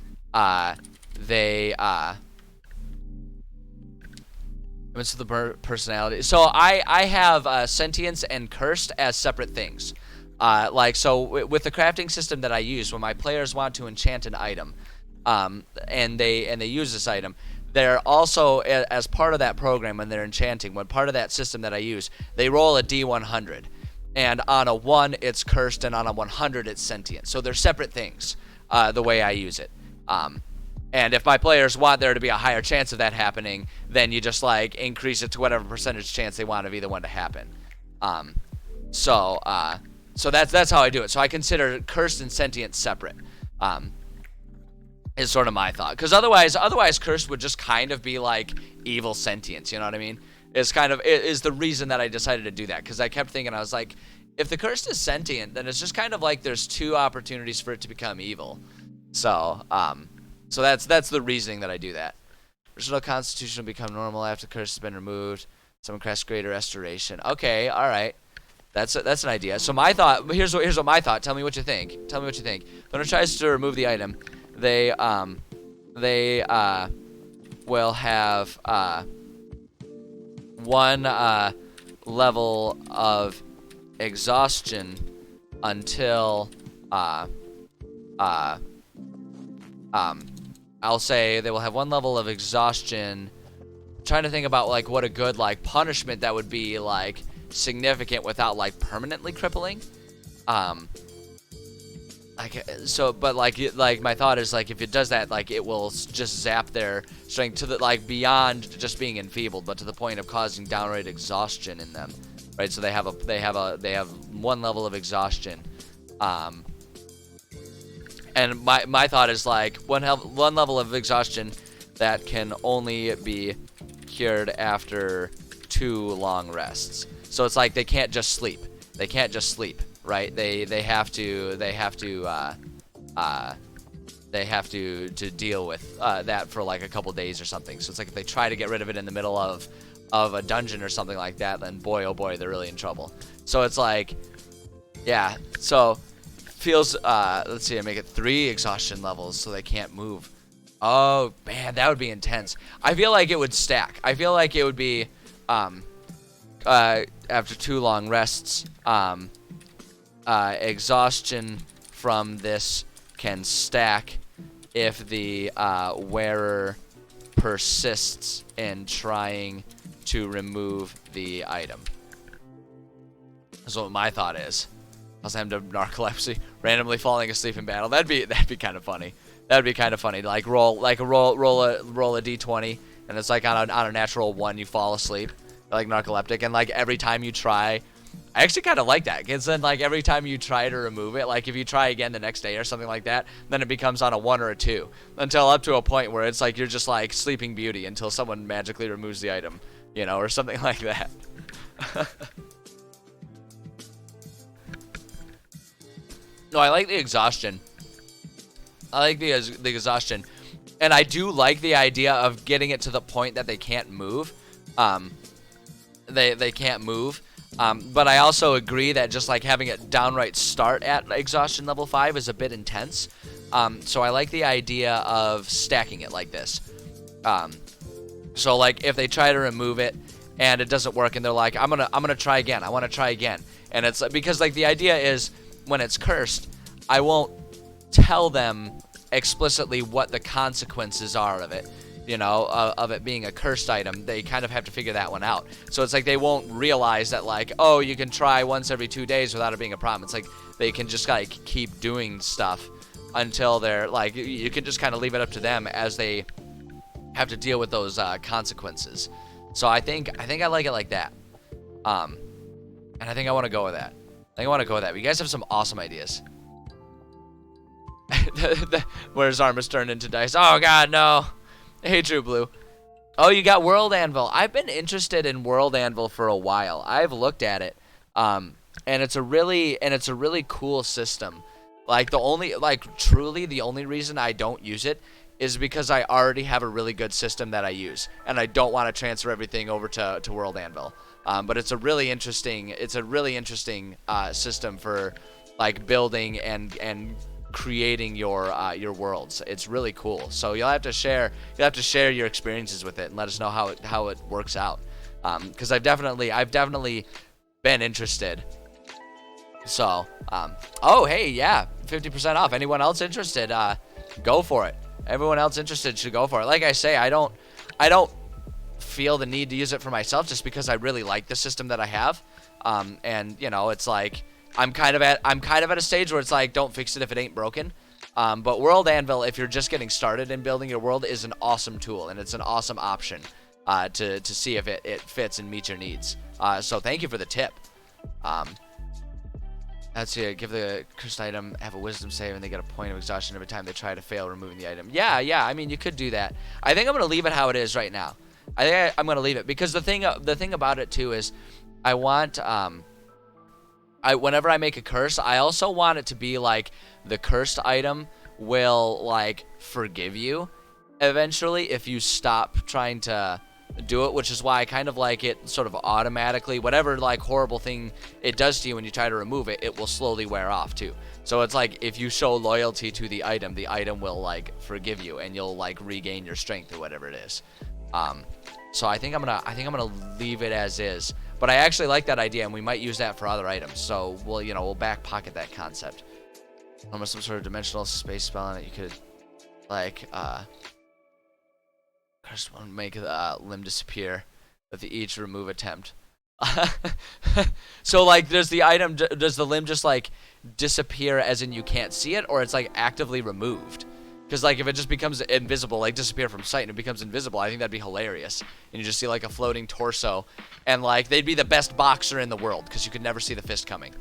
they it's the personality. So I have sentience and cursed as separate things. Like, so with the crafting system that I use, when my players want to enchant an item, and they use this item, they're also, as part of that program when they're enchanting, when part of that system that I use, they roll a D100. And on a 1, it's cursed, and on a 100, it's sentient. So they're separate things, the way I use it. And if my players want there to be a higher chance of that happening, then you just, like, increase it to whatever percentage chance they want of either one to happen. So that's how I do it. So I consider cursed and sentient separate. Is sort of my thought, because otherwise cursed would just kind of be like evil sentience, you know what I mean? It's kind of is the reason that I decided to do that, because I kept thinking, I was like, if the cursed is sentient, then it's just kind of like there's 2 opportunities for it to become evil. So so that's the reasoning that I do that. Original constitution will become normal after the curse has been removed. Someone casts greater restoration. Okay, all right. That's an idea. So my thought, here's what my thought. Tell me what you think. When it tries to remove the item, they will have 1 level of exhaustion until I'll say they will have 1 level of exhaustion. I'm trying to think about like what a good like punishment that would be, like significant without like permanently crippling. But my thought is, like, if it does that, like, it will just zap their strength to the, like, beyond just being enfeebled, but to the point of causing downright exhaustion in them, right? So they have 1 level of exhaustion, and my thought is, like, one level of exhaustion that can only be cured after 2 long rests. So it's like they can't just sleep. Right? They have to deal with that for like a couple days or something. So it's like if they try to get rid of it in the middle of a dungeon or something like that, then boy oh boy, they're really in trouble. So it's like, yeah. So feels let's see, I make it 3 exhaustion levels so they can't move. Oh man, that would be intense. I feel like it would stack. I feel like it would be after 2 long rests. Exhaustion from this can stack if the wearer persists in trying to remove the item. That's what my thought is. Also, I'm to narcolepsy, randomly falling asleep in battle. That'd be kind of funny. Like roll a d20, and it's like on a natural 1 you fall asleep, like narcoleptic, and like every time you try. I actually kind of like that, because then, like, every time you try to remove it, like, if you try again the next day or something like that, then it becomes on a 1 or a 2, until up to a point where it's like you're just, like, Sleeping Beauty until someone magically removes the item, you know, or something like that. No, I like the exhaustion. And I do like the idea of getting it to the point that they can't move. They can't move. But I also agree that just like having it downright start at exhaustion level 5 is a bit intense. So I like the idea of stacking it like this, So like if they try to remove it and it doesn't work and they're like, I'm gonna try again, I want to try again, and it's because like the idea is when it's cursed, I won't tell them explicitly what the consequences are of it, you know, of it being a cursed item. They kind of have to figure that one out. So it's like they won't realize that like, oh, you can try once every 2 days without it being a problem. It's like they can just like keep doing stuff until they're like, you can just kind of leave it up to them as they have to deal with those consequences. So I think I like it like that, and I think I want to go with that. You guys have some awesome ideas. Where's Armus turned into dice? Oh god, no. Hey, True Blue. Oh, you got World Anvil. I've been interested in World Anvil for a while. I've looked at it, and it's a really cool system. Like truly the only reason I don't use it is because I already have a really good system that I use, and I don't want to transfer everything over to World Anvil. But it's a really interesting system for like building and creating your worlds. It's really cool. So you'll have to share your experiences with it and let us know how it works out. Because I've definitely been interested. So oh hey, yeah, 50% off. Anyone else interested? Go for it. Everyone else interested should go for it. Like I say, I don't feel the need to use it for myself just because I really like the system that I have. And you know, it's like I'm kind of at a stage where it's like, don't fix it if it ain't broken. But World Anvil, if you're just getting started in building your world, is an awesome tool, and it's an awesome option to see if it fits and meets your needs. So thank you for the tip. Let's see, give the cursed item, have a wisdom save, and they get a point of exhaustion every time they try to fail removing the item. Yeah, I mean, you could do that. I think I'm going to leave it how it is right now. I think I'm going to leave it because the thing about it too is I want whenever I make a curse, I also want it to be like the cursed item will like forgive you eventually if you stop trying to do it, which is why I kind of like it sort of automatically. Whatever like horrible thing it does to you when you try to remove it, it will slowly wear off too. So it's like if you show loyalty to the item will like forgive you and you'll like regain your strength or whatever it is. So I think I'm gonna leave it as is. But I actually like that idea, and we might use that for other items. So we'll back pocket that concept. Almost some sort of dimensional space spell on it. You could like just want to make the limb disappear with each remove attempt. So like does the limb just like disappear as in you can't see it, or it's like actively removed? Because like if it just becomes invisible, like disappear from sight and it becomes invisible, I think that'd be hilarious. And you just see like a floating torso, and like they'd be the best boxer in the world because you could never see the fist coming.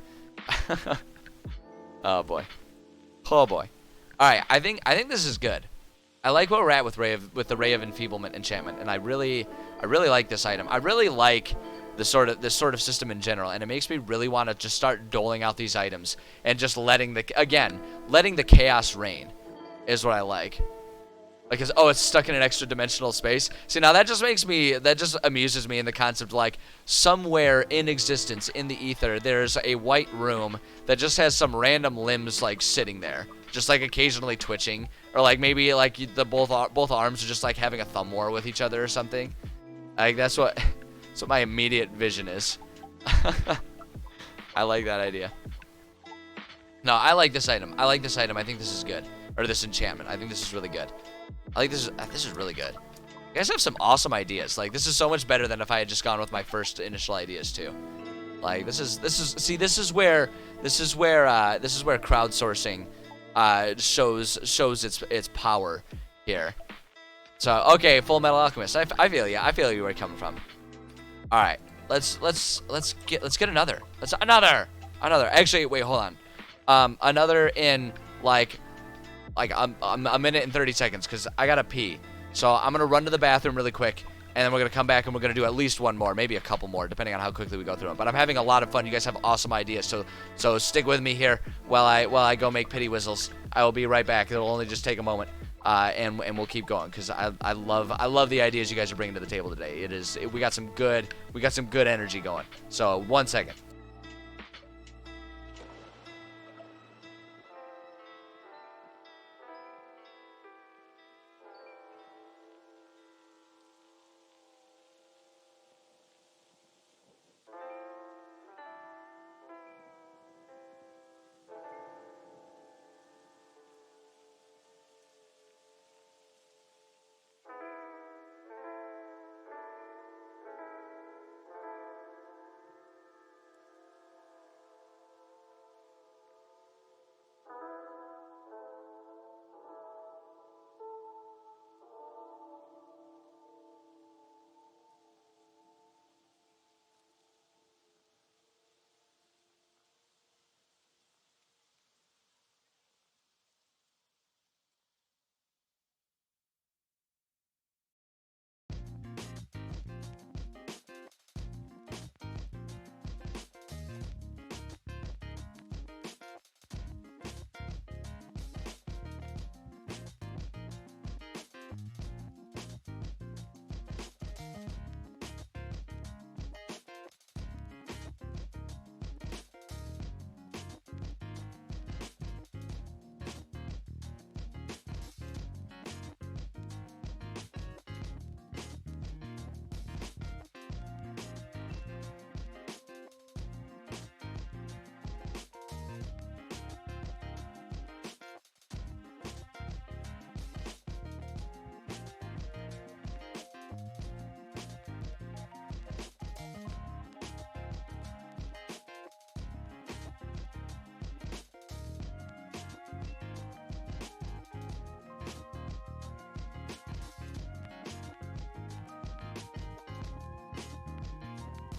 Oh boy. All right, I think this is good. I like where we're at with the Ray of Enfeeblement enchantment, and I really like this item. I really like this sort of system in general, and it makes me really want to just start doling out these items and just letting the chaos reign is what I like. Like, it's stuck in an extra dimensional space. See, now that just amuses me in the concept, like, somewhere in existence, in the ether, there's a white room that just has some random limbs, like, sitting there. Just, like, occasionally twitching. Or, like, maybe, like, both arms are just, like, having a thumb war with each other or something. Like, that's what my immediate vision is. I like that idea. No, I like this item. I think this is good. Or this enchantment. I think this is really good. I think this is really good. You guys have some awesome ideas. Like, this is so much better than if I had just gone with my first initial ideas too. Like, this is where crowdsourcing shows its power here. So, okay, Full Metal Alchemist. I feel you. I feel you where you're coming from. All right. Let's get another. Another. Actually, wait, hold on. Another in like a minute and 30 seconds because I gotta pee. So I'm gonna run to the bathroom really quick, and then we're gonna come back and we're gonna do at least one more, maybe a couple more, depending on how quickly we go through them. But I'm having a lot of fun. You guys have awesome ideas, so stick with me here while I go make pity whistles. I will be right back. It'll only just take a moment, and we'll keep going because I love the ideas you guys are bringing to the table today. We got some good energy going. So 1 second.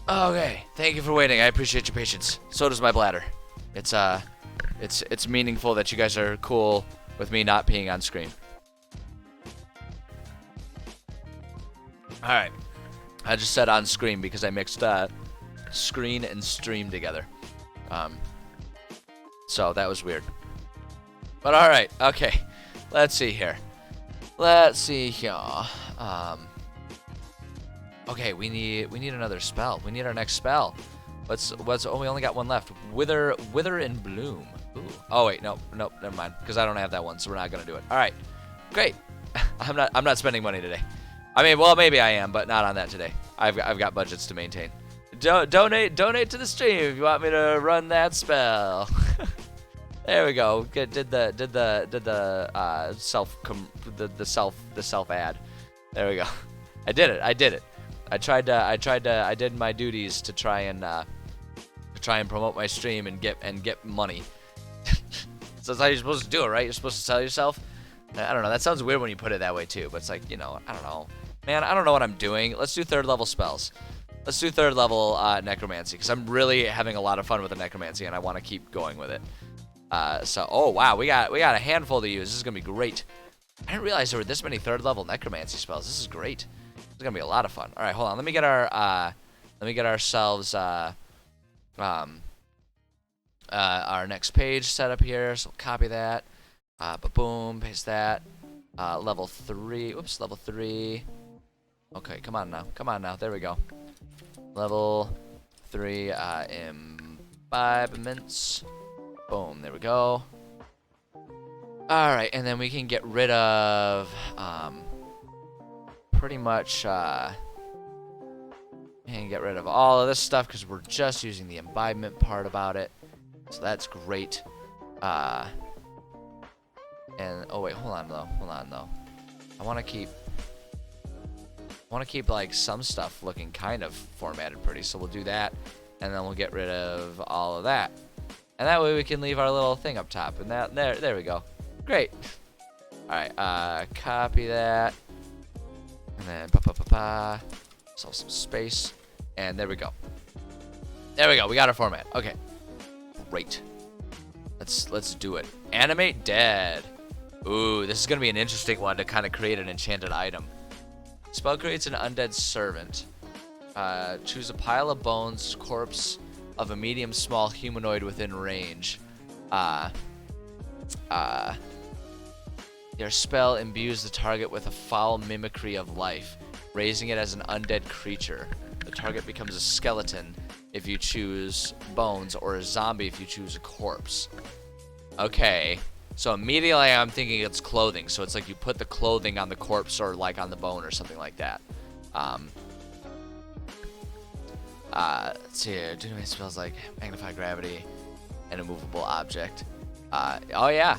Okay, thank you for waiting. I appreciate your patience. So does my bladder. It's meaningful that you guys are cool with me not peeing on screen. All right, I just said on screen because I mixed screen and stream together. So that was weird. But all right, okay. Let's see here. Okay, we need another spell. We need our next spell. Oh, we only got one left. Wither and Bloom. Ooh. Oh wait, nope, never mind. Because I don't have that one, so we're not gonna do it. All right, great. I'm not spending money today. I mean, well, maybe I am, but not on that today. I've got budgets to maintain. Donate to the stream if you want me to run that spell. There we go. Did the self ad. There we go. I did it. I did my duties to try and promote my stream and get money. So that's how you're supposed to do it, right? You're supposed to sell yourself. I don't know. That sounds weird when you put it that way too, but it's like, I don't know. Man, I don't know what I'm doing. Let's do 3rd level spells. Let's do 3rd level necromancy, because I'm really having a lot of fun with the necromancy and I want to keep going with it. Oh wow, we got a handful to use. This is gonna be great. I didn't realize there were this many 3rd level necromancy spells. This is great. It's gonna be a lot of fun. All right, hold on. Let me get ourselves our next page set up here. So we'll copy that. Boom, paste that. Level 3. Oops, level 3. Okay, come on now. There we go. Level 3 imbibements. Boom, there we go. Alright, and then we can get rid of pretty much and get rid of all of this stuff because we're just using the imbibement part about it. So that's great. And oh wait, hold on though. I want to keep like some stuff looking kind of formatted pretty, so we'll do that, and then we'll get rid of all of that, and that way we can leave our little thing up top. And that there we go. Great. All right, copy that, and then so some space, and there we go. We got our format. Okay, great. Let's do it. Animate Dead. Ooh, this is gonna be an interesting one to kind of create an enchanted item. Spell creates an undead servant. Choose a pile of bones, corpse of a medium-small humanoid within range. Your spell imbues the target with a foul mimicry of life, raising it as an undead creature. The target becomes a skeleton if you choose bones, or a zombie if you choose a corpse. Okay. So immediately I'm thinking it's clothing. So it's like you put the clothing on the corpse or like on the bone or something like that. Let's see here. Do any spells like magnify gravity and immovable object. Oh yeah.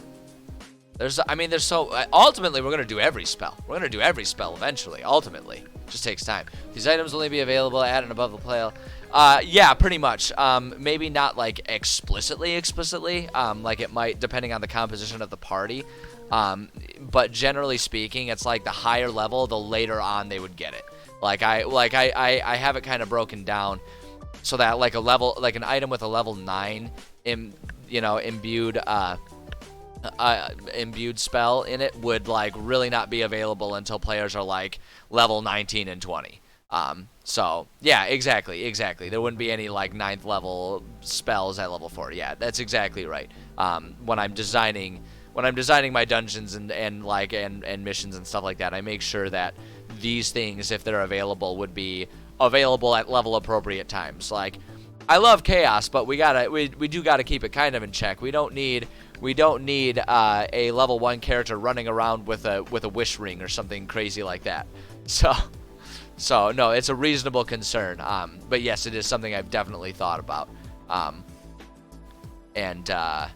Ultimately we're going to do every spell. We're going to do every spell eventually. Ultimately. It just takes time. These items will only be available at and above the play. Yeah, pretty much. Maybe not like explicitly, like it might, depending on the composition of the party. But generally speaking, it's like the higher level, the later on they would get it. I have it kind of broken down so that like an item with a level 9 imbued spell in it would like really not be available until players are like level 19 and 20. So yeah, exactly. There wouldn't be any like 9th level spells at level 4. Yeah, that's exactly right. When I'm designing my dungeons and missions and stuff like that, I make sure that these things, if they're available, would be available at level appropriate times. Like, I love chaos, but we do gotta keep it kind of in check. We don't need a level 1 character running around with a wish ring or something crazy like that. So no, it's a reasonable concern. But yes, it is something I've definitely thought about. And yeah,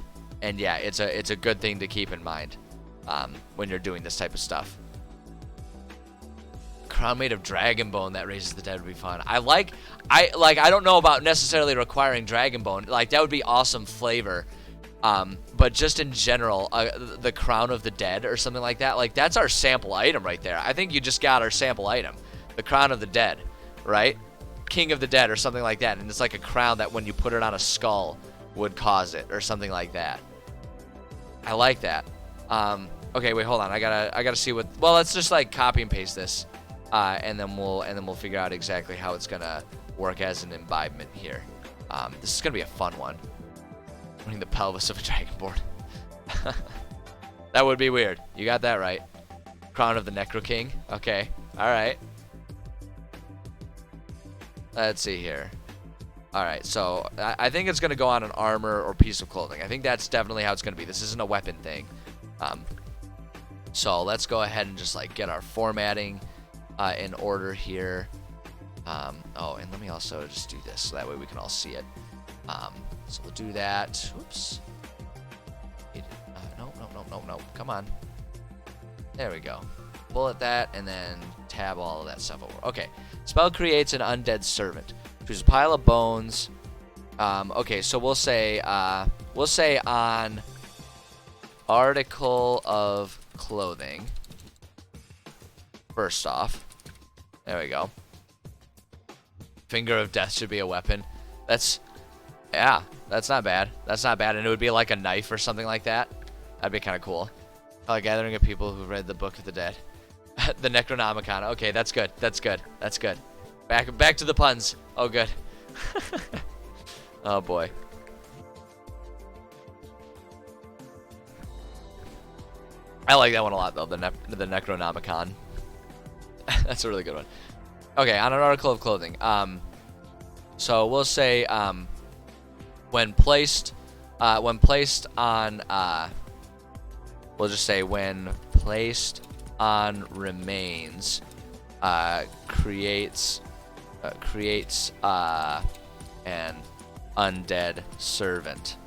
it's a good thing to keep in mind when you're doing this type of stuff. Crown made of dragon bone that raises the dead would be fun. I don't know about necessarily requiring dragon bone. Like, that would be awesome flavor. But just in general, the crown of the dead or something like that, like that's our sample item right there. I think you just got our sample item, the crown of the dead, right? King of the Dead or something like that, and it's like a crown that when you put it on a skull would cause it or something like that. I like that. Okay, wait, hold on. I gotta see what. Well, let's just like copy and paste this, and then we'll figure out exactly how it's gonna work as an imbibement here. This is gonna be a fun one. Putting the pelvis of a dragonborn. That would be weird. You got that right. Crown of the Necro King. Okay. All right. Let's see here. All right. So I think it's gonna go on an armor or piece of clothing. I think that's definitely how it's gonna be. This isn't a weapon thing. So let's go ahead and just like get our formatting in order here. Oh, and let me also just do this so that way we can all see it. So we'll do that. Oops. No. Come on. There we go. Bullet that and then tab all of that stuff over. Okay. Spell creates an undead servant. Choose a pile of bones. Okay, so we'll say on article of clothing. First off. There we go. Finger of death should be a weapon. That's not bad. That's not bad. And it would be like a knife or something like that. That'd be kind of cool. A gathering of people who read the Book of the Dead. The Necronomicon. Okay, that's good. That's good. That's good. Back to the puns. Oh, good. Oh, boy. I like that one a lot, though, the Necronomicon. That's a really good one. Okay, on an article of clothing. So we'll say when placed on we'll just say when placed on remains creates an undead servant.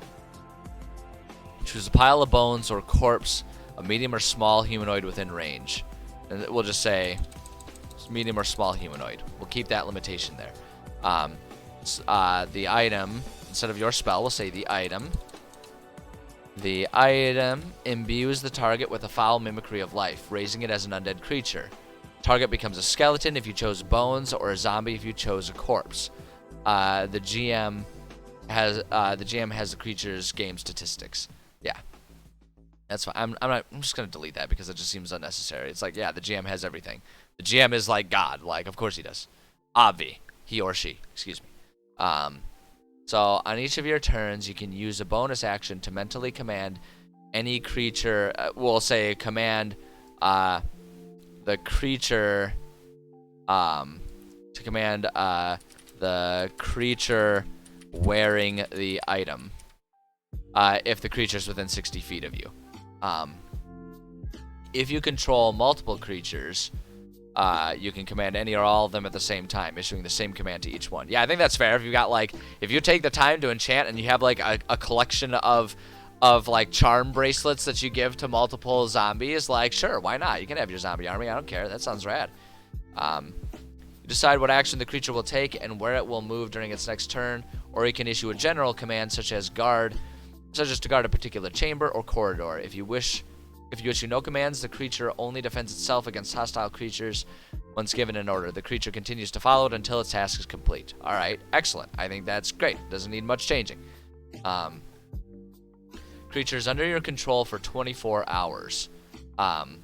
Choose a pile of bones or corpse, a medium or small humanoid within range. And we'll just say medium or small humanoid. We'll keep that limitation there. The item, instead of your spell, we'll say the item. The item imbues the target with a foul mimicry of life, raising it as an undead creature. Target becomes a skeleton if you chose bones, or a zombie if you chose a corpse. The GM has the creature's game statistics. Yeah, that's fine. I'm just gonna delete that because it just seems unnecessary. It's like, yeah, the GM has everything. The GM is like God. Like, of course he does. Obvi, he or she. Excuse me. So on each of your turns, you can use a bonus action to mentally command any creature. We'll say command the creature to command the creature wearing the item if the creature's within 60 feet of you. If you control multiple creatures, you can command any or all of them at the same time, issuing the same command to each one. Yeah, I think that's fair. If you got like, if you take the time to enchant and you have like a collection of like charm bracelets that you give to multiple zombies, like, sure, why not? You can have your zombie army. I don't care. That sounds rad. You decide what action the creature will take and where it will move during its next turn, or you can issue a general command such as to guard a particular chamber or corridor. If you issue no commands, the creature only defends itself against hostile creatures once given an order. The creature continues to follow it until its task is complete. All right, excellent. I think that's great. Doesn't need much changing. Creatures under your control for 24 hours. I'm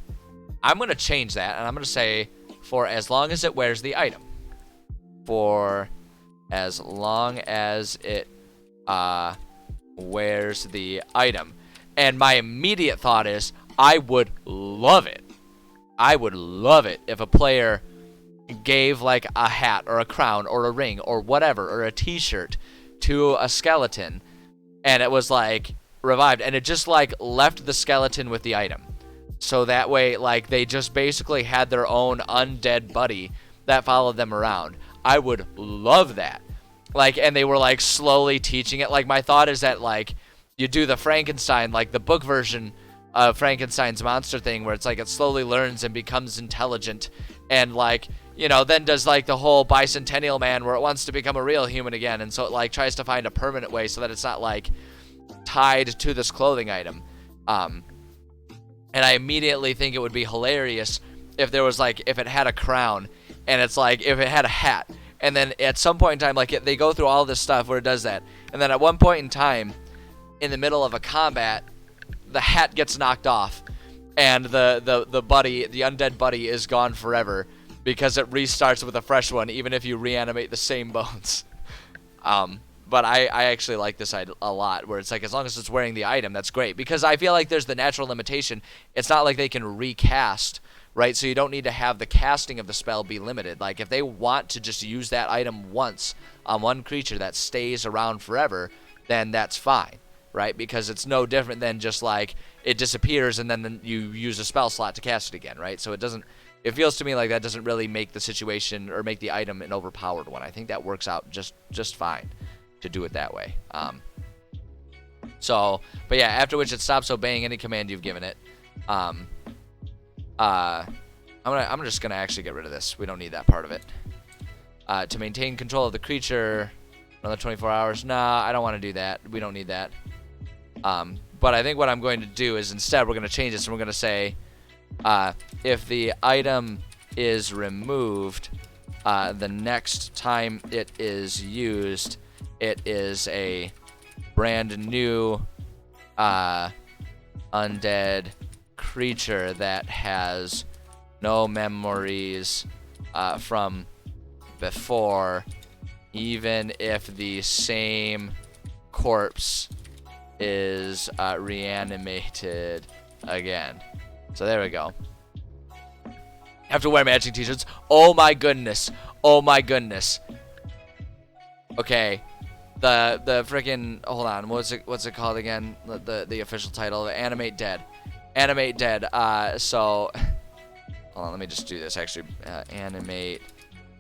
going to change that, and I'm going to say for as long as it wears the item. For as long as it wears the item. And my immediate thought is, I would love it. I would love it if a player gave like a hat or a crown or a ring or whatever or a t-shirt to a skeleton and it was like revived and it just like left the skeleton with the item. So that way like they just basically had their own undead buddy that followed them around. I would love that. Like, and they were like slowly teaching it. Like my thought is that like you do the Frankenstein, like the book version of Frankenstein's monster thing where it's like it slowly learns and becomes intelligent and like, you know, then does like the whole bicentennial man where it wants to become a real human again, and so it like tries to find a permanent way so that it's not like tied to this clothing item. And I immediately think it would be hilarious if there was like, if it had a crown and it's like, if it had a hat And then at some point in time, like they go through all this stuff where it does that. And then at one point in time, in the middle of a combat, the hat gets knocked off, and the buddy, the undead buddy, is gone forever because it restarts with a fresh one, even if you reanimate the same bones. But I actually like this a lot, where it's like, as long as it's wearing the item, that's great. Because I feel like there's the natural limitation. It's not like they can recast, right? So you don't need to have the casting of the spell be limited. Like, if they want to just use that item once on one creature that stays around forever, then that's fine, right? Because it's no different than just like it disappears and then you use a spell slot to cast it again, right? So it feels to me like that doesn't really make the situation or make the item an overpowered one. I think that works out just fine to do it that way. But yeah, after which it stops obeying any command you've given it. I'm just gonna actually get rid of this. We don't need that part of it. To maintain control of the creature, another 24 hours. Nah, I don't want to do that. We don't need that. But I think what I'm going to do is instead we're gonna change this and we're gonna say, if the item is removed, the next time it is used, it is a brand new undead creature that has no memories from before, even if the same corpse is reanimated again. So there we go. Have to wear matching t-shirts. Oh my goodness. Oh my goodness. Okay. The freaking, hold on, what's it called again? The official title, Animate Dead. Animate Dead. So hold on, let me just do this actually. Animate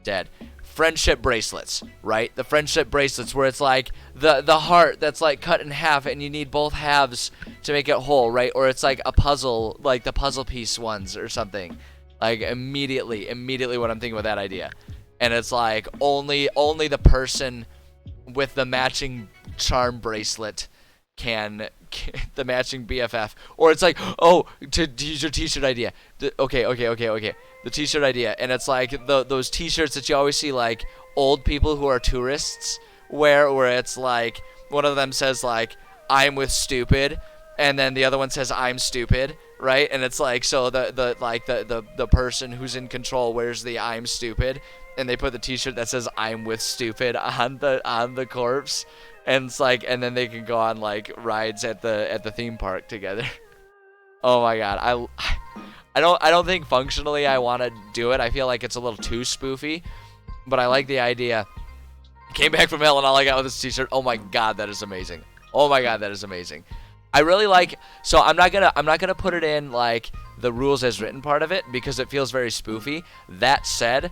Dead. Friendship bracelets, right? The friendship bracelets where it's like the heart that's like cut in half and you need both halves to make it whole, right? Or it's like a puzzle, like the puzzle piece ones or something. Like immediately what I'm thinking with that idea. And it's like only the person with the matching charm bracelet can the matching BFF. Or it's like, oh, to use your t-shirt idea. Okay. The t-shirt idea. And it's like those t-shirts that you always see like old people who are tourists wear, where it's like one of them says like, I'm with stupid, and then the other one says I'm stupid, right? And it's like, so the person who's in control wears the I'm stupid, and they put the t-shirt that says I'm with stupid on the corpse, and it's like, and then they can go on like rides at the theme park together. Oh my god, I don't think functionally I want to do it. I feel like it's a little too spoofy, but I like the idea. Came back from hell and all I got was this t-shirt. Oh my god, that is amazing. Oh my god, that is amazing. I really like, so I'm not gonna put it in like the rules as written part of it because it feels very spoofy. That said,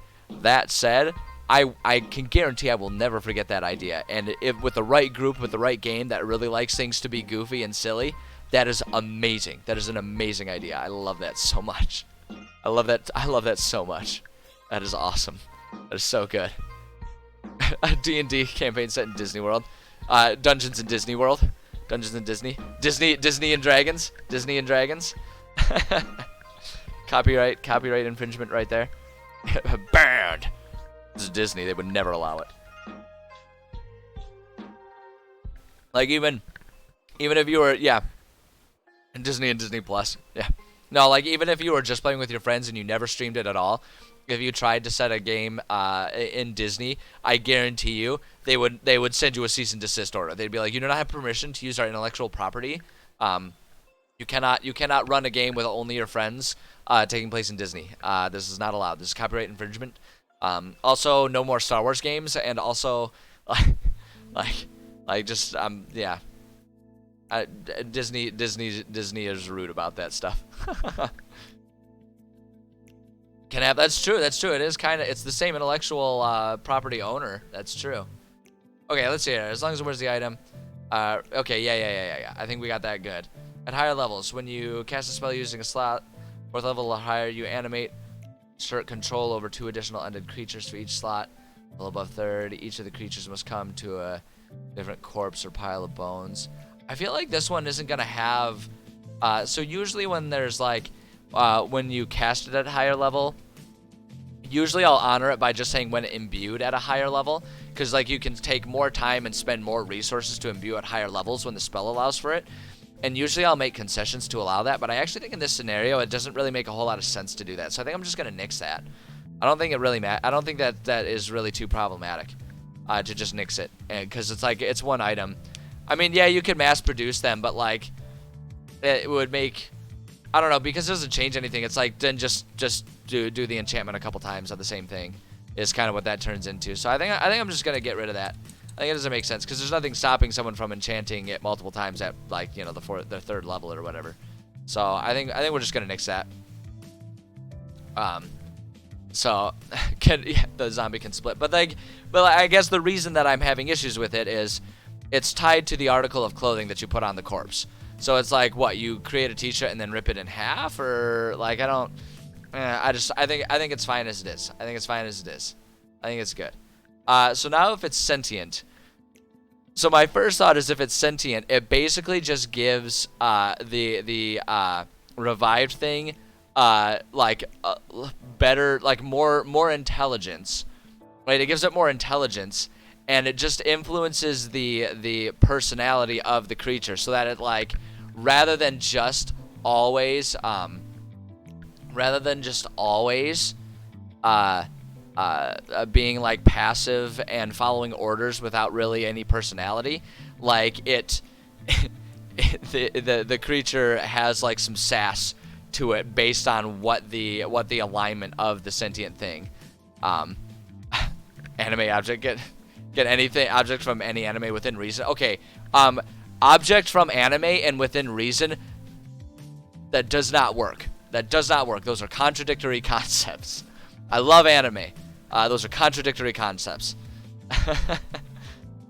I can guarantee I will never forget that idea. And if with the right group, with the right game that really likes things to be goofy and silly, that is amazing. That is an amazing idea. I love that so much. I love that so much. That is awesome. That is so good. A D&D campaign set in Disney World. Dungeons in Disney World. Dungeons and Disney and Dragons. Disney and Dragons. Copyright infringement right there. Banned. This is Disney. They would never allow it. Like even if you were, yeah. Disney and Disney Plus. Yeah. No, like even if you were just playing with your friends and you never streamed it at all, if you tried to set a game in Disney, I guarantee you they would send you a cease and desist order. They'd be like, you do not have permission to use our intellectual property. You cannot run a game with only your friends taking place in Disney. This is not allowed. This is copyright infringement. Also, no more Star Wars games, and also yeah. Disney is rude about that stuff. That's true. It is it's the same intellectual property owner. That's true. Okay, let's see here. As long as it wears the item. Okay, yeah. I think we got that good. At higher levels, when you cast a spell using a slot, 4th level or higher, you animate, assert control over 2 additional undead creatures for each slot. Level above 3rd, each of the creatures must come to a different corpse or pile of bones. I feel like this one isn't gonna have. So usually when there's like, when you cast it at higher level, Usually I'll honor it by just saying when imbued at a higher level, because like you can take more time and spend more resources to imbue at higher levels when the spell allows for it. And usually I'll make concessions to allow that, but I actually think in this scenario it doesn't really make a whole lot of sense to do that. So I think I'm just gonna nix that. I don't think it really I don't think that is really too problematic to just nix it, because it's like it's one item. I mean, yeah, you could mass produce them, but like it would make, I don't know, because it doesn't change anything. It's like then just do the enchantment a couple times on the same thing is kind of what that turns into. So I think I'm just gonna get rid of that. I think it doesn't make sense because there's nothing stopping someone from enchanting it multiple times at like the third level or whatever. So I think we're just gonna nix that. So the zombie can split, but I guess the reason that I'm having issues with it is it's tied to the article of clothing that you put on the corpse. So it's like, what, you create a t-shirt and then rip it in half, or like I think it's fine as it is. I think it's fine as it is. I think it's good. So now if it's sentient. So my first thought is if it's sentient, it basically just gives the revived thing better, like more intelligence. Right? It gives it more intelligence, and it just influences the personality of the creature, so that it like rather than just always being like passive and following orders without really any personality, like the creature has like some sass to it based on what the alignment of the sentient thing. Anime object, get anything object from any anime within reason. Okay, object from anime and within reason, that does not work. Those are contradictory concepts. I love anime. Those are contradictory concepts.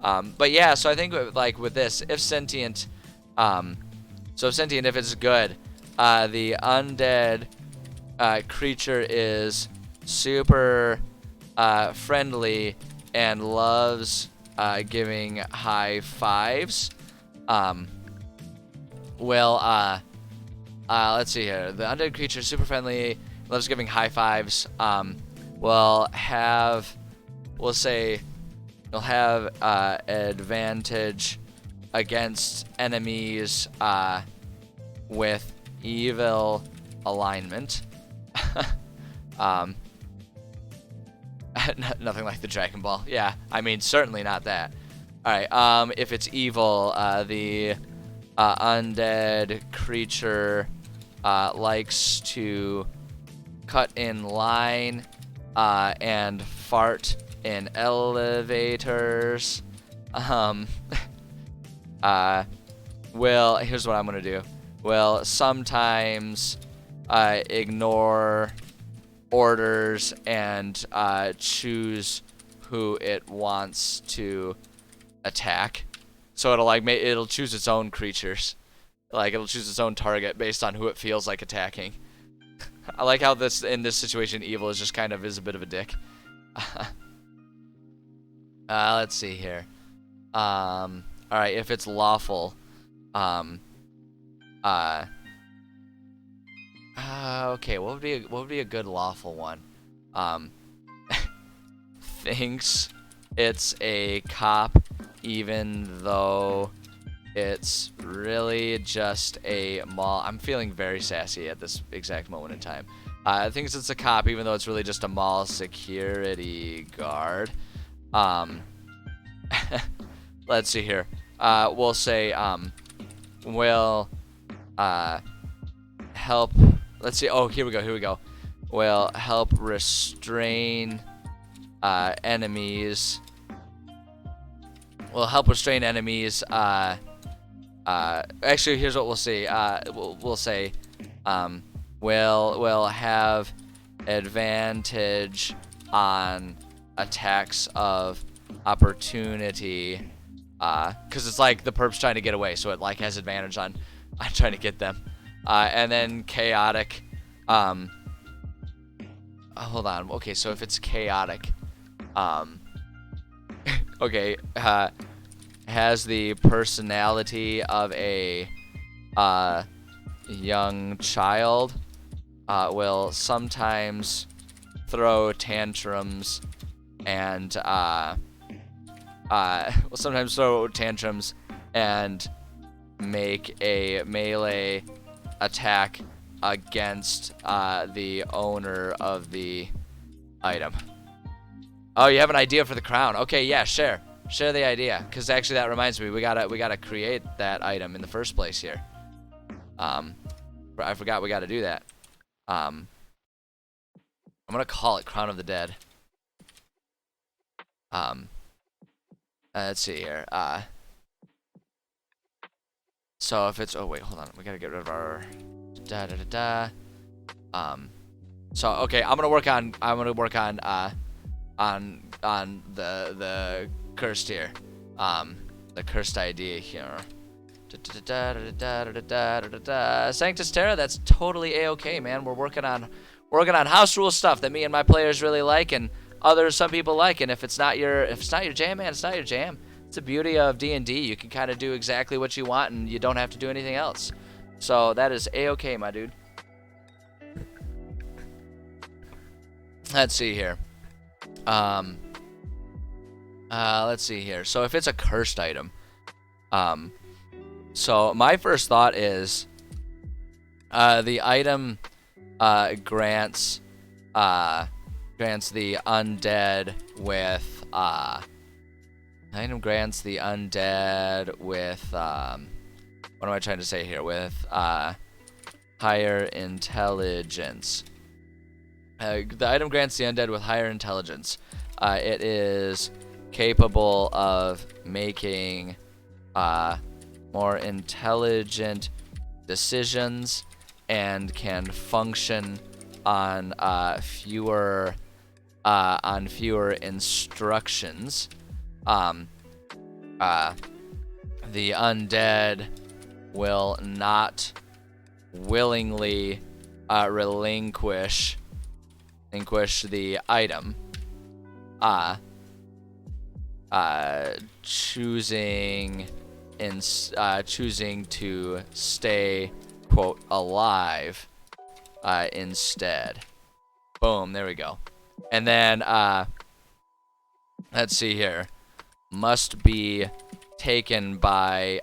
But yeah, so I think like with this, if sentient, if it's good, the undead creature is super friendly and loves giving high fives. Let's see here. The undead creature is super friendly, loves giving high fives. Will have advantage against enemies with evil alignment. Nothing like the Dragon Ball. Yeah, I mean, certainly not that. Alright, if it's evil, the undead creature likes to cut in line and fart in elevators. Here's what I'm gonna do. Will sometimes ignore orders and choose who it wants to attack. So it'll choose its own creatures. Like it'll choose its own target based on who it feels like attacking. I like how in this situation evil is just kind of is a bit of a dick. Let's see here. Alright, if it's lawful, okay, what would be a good lawful one? Thinks it's a cop even though it's really just a mall. I'm feeling very sassy at this exact moment in time. Thinks it's a cop even though it's really just a mall security guard. Let's see here. We'll say will help. Let's see. Oh, here we go. Will help restrain enemies. Will help restrain enemies. Actually, here's what we'll say. We'll say will have advantage on attacks of opportunity. Because it's like the perp's trying to get away, so it like has advantage on trying to get them. And then chaotic. Hold on. Okay, so if it's chaotic, okay, has the personality of a young child. Will sometimes throw tantrums and will sometimes throw tantrums and make a melee attack against the owner of the item. Oh, you have an idea for the crown? Okay, yeah, share the idea, because actually that reminds me, we gotta create that item in the first place here. I forgot we gotta do that. I'm gonna call it Crown of the Dead. Let's see here. So if it's, oh wait, hold on, we gotta get rid of our so okay, I'm gonna work on the cursed here, the cursed idea here. Sanctus Terra, that's totally a-okay, man. We're working on house rule stuff that me and my players really like, and some people like. And if it's not your jam, man, it's not your jam. It's the beauty of D&D. You can kind of do exactly what you want, and you don't have to do anything else. So that is a-okay, my dude. Let's see here. Let's see here. So if it's a cursed item, so my first thought is, the item grants the undead with what am I trying to say here? With higher intelligence. The item grants the undead with higher intelligence. It is capable of making more intelligent decisions and can function on fewer instructions. The undead will not willingly relinquish the item, choosing to stay, quote, alive instead. Boom, there we go. And then let's see here, must be taken by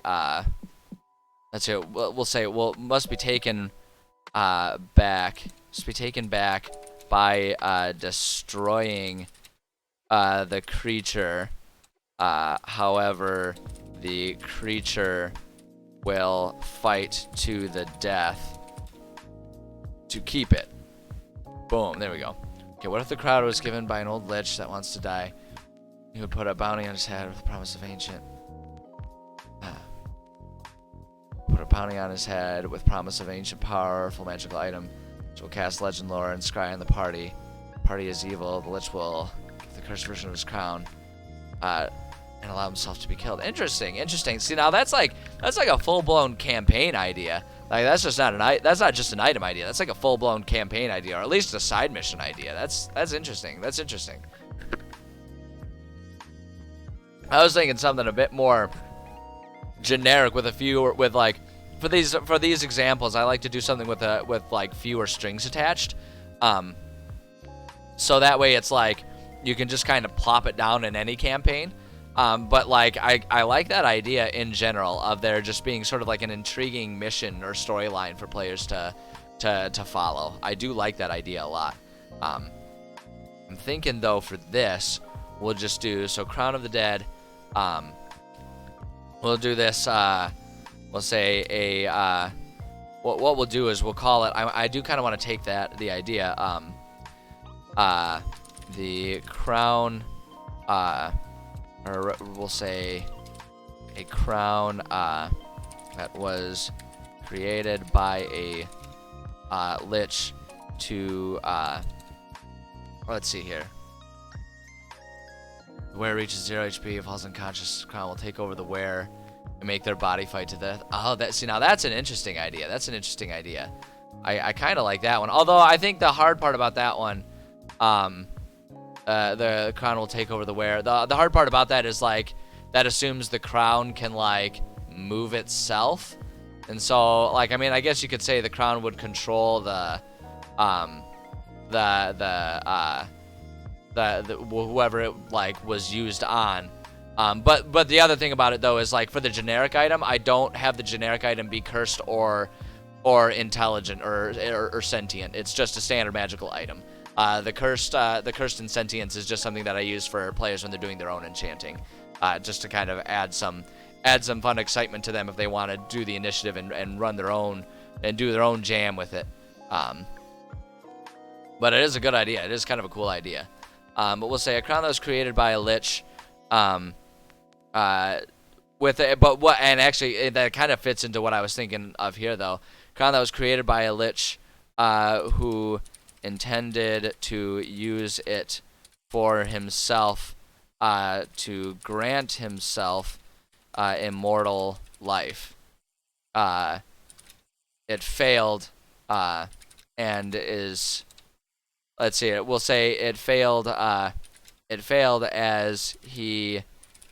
let's see, we'll say, must be taken back by destroying the creature. However, the creature will fight to the death to keep it. Boom, there we go. Okay, what if the crowd was given by an old lich that wants to die? He would put a bounty on his head with the promise of Ancient. Put a bounty on his head with promise of ancient powerful magical item, which will cast legend lore and scry on the party. The party is evil. The lich will give the cursed version of his crown, and allow himself to be killed. Interesting. See, now that's like a full-blown campaign idea. Like that's not just an item idea. That's like a full-blown campaign idea, or at least a side mission idea. That's interesting. I was thinking something a bit more generic for these examples. I like to do something with like fewer strings attached, so that way it's like you can just kind of plop it down in any campaign. But like I like that idea in general of there just being sort of like an intriguing mission or storyline for players to follow. I do like that idea a lot. I'm thinking though for this we'll just do Crown of the Dead. We'll do this. We'll say what we'll do is we'll call it. I do kind of want to take the idea. The crown. Or we'll say a crown that was created by a lich to let's see here. The wearer reaches 0 HP, falls unconscious. The crown will take over the wearer and make their body fight to death. Oh, now that's an interesting idea. I kind of like that one. Although I think the hard part about that one, the crown will take over the wearer. The hard part about that is like that assumes the crown can like move itself, and so like I mean I guess you could say the crown would control the whoever it like was used on. But the other thing about it though is like for the generic item, I don't have the generic item be cursed or intelligent or sentient. It's just a standard magical item. The cursed and sentience is just something that I use for players when they're doing their own enchanting, just to kind of add some fun excitement to them if they want to do the initiative and run their own and do their own jam with it. But it is a good idea. It is kind of a cool idea. But we'll say a crown that was created by a lich. With it, but what, and actually that kind of fits into what I was thinking of here though. Crown that was created by a lich, who intended to use it for himself, to grant himself immortal life. It failed, and is, let's see, we'll say it failed. It failed as he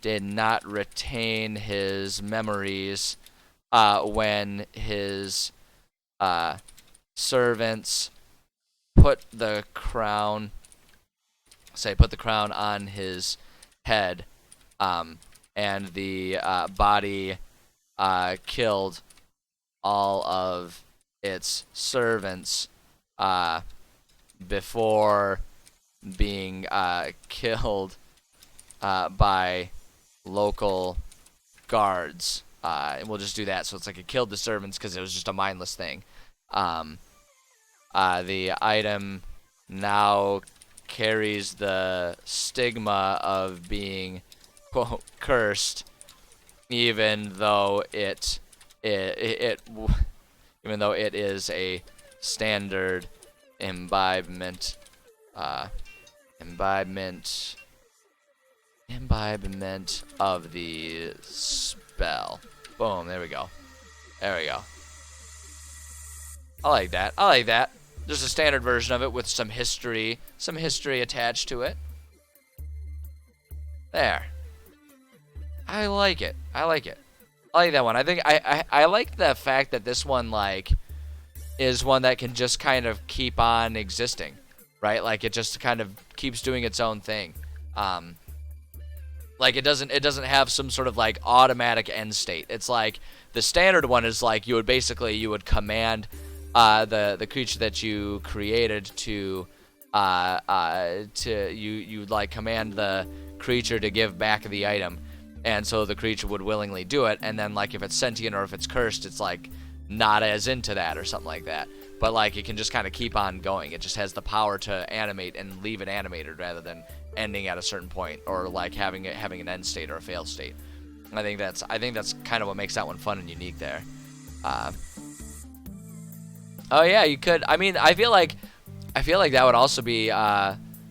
did not retain his memories when his servants put the crown on his head, and the body killed all of its servants before being killed by local guards. And we'll just do that. So it's like it killed the servants because it was just a mindless thing. The item now carries the stigma of being, quote, cursed, even though it is a standard imbibement of the spell. Boom, there we go. There we go. I like that. I like that. There's a standard version of it with some history attached to it. There. I like it. I like it. I like that one. I think I like the fact that this one like is one that can just kind of keep on existing, right? Like it just kind of keeps doing its own thing. Like it doesn't have some sort of like automatic end state. It's like the standard one is like you would command the creature that you created to you'd like command the creature to give back the item, and so the creature would willingly do it. And then like if it's sentient or if it's cursed, it's like not as into that or something like that. But like it can just kind of keep on going. It just has the power to animate and leave it animated rather than ending at a certain point or like having an end state or a fail state. I think that's kind of what makes that one fun and unique there. Oh yeah, you could. I mean, I feel like that would also be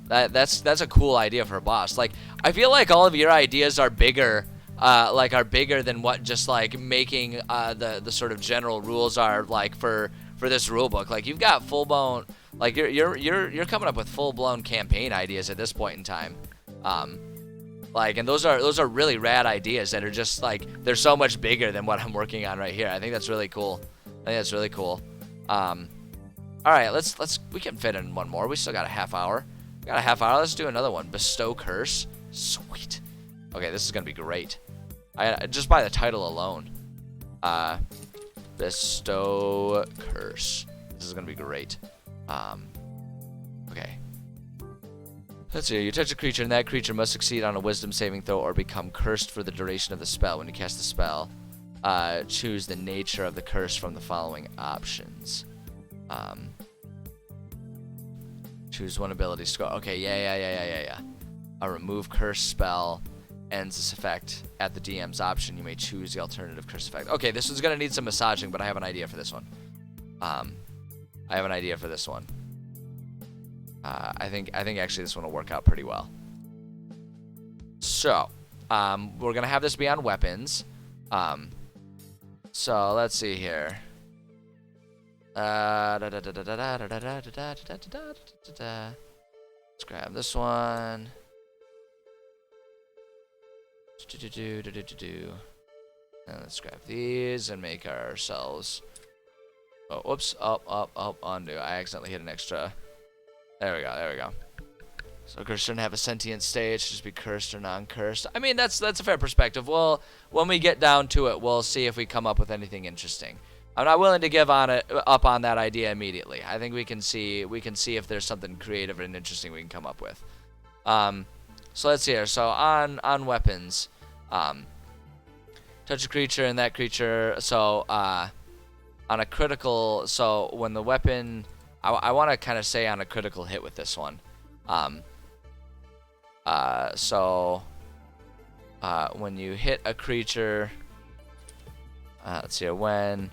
that's a cool idea for a boss. Like I feel like all of your ideas are bigger than what just like making the sort of general rules are like for this rule book. Like you've got full blown, like you're coming up with full blown campaign ideas at this point in time. Like, and those are really rad ideas that are just like they're so much bigger than what I'm working on right here. I think that's really cool. All right, we can fit in one more. We still got a half hour. Let's do another one. Bestow Curse. Sweet. Okay, this is gonna be great. Just by the title alone. Bestow Curse. This is gonna be great. Okay. Let's see. You touch a creature, and that creature must succeed on a Wisdom saving throw or become cursed for the duration of the spell. When you cast the spell, choose the nature of the curse from the following options. Choose one ability score. Okay, yeah. A remove curse spell ends this effect at the DM's option. You may choose the alternative curse effect. Okay, this one's gonna need some massaging, but I have an idea for this one. I think actually this one will work out pretty well. So, we're gonna have this be on weapons. So let's see here. Let's grab this one. And let's grab these and make ourselves. Oh, whoops! Undo. I accidentally hit an extra There we go. There we go. So curse shouldn't have a sentient state. It should just be cursed or non-cursed. I mean, that's a fair perspective. Well, when we get down to it, we'll see if we come up with anything interesting. I'm not willing to give up on that idea immediately. I think we can see if there's something creative and interesting we can come up with. So let's see here. So on weapons, touch a creature and that creature. So on a critical, so when the weapon, I want to kind of say on a critical hit with this one. When you hit a creature, let's see, when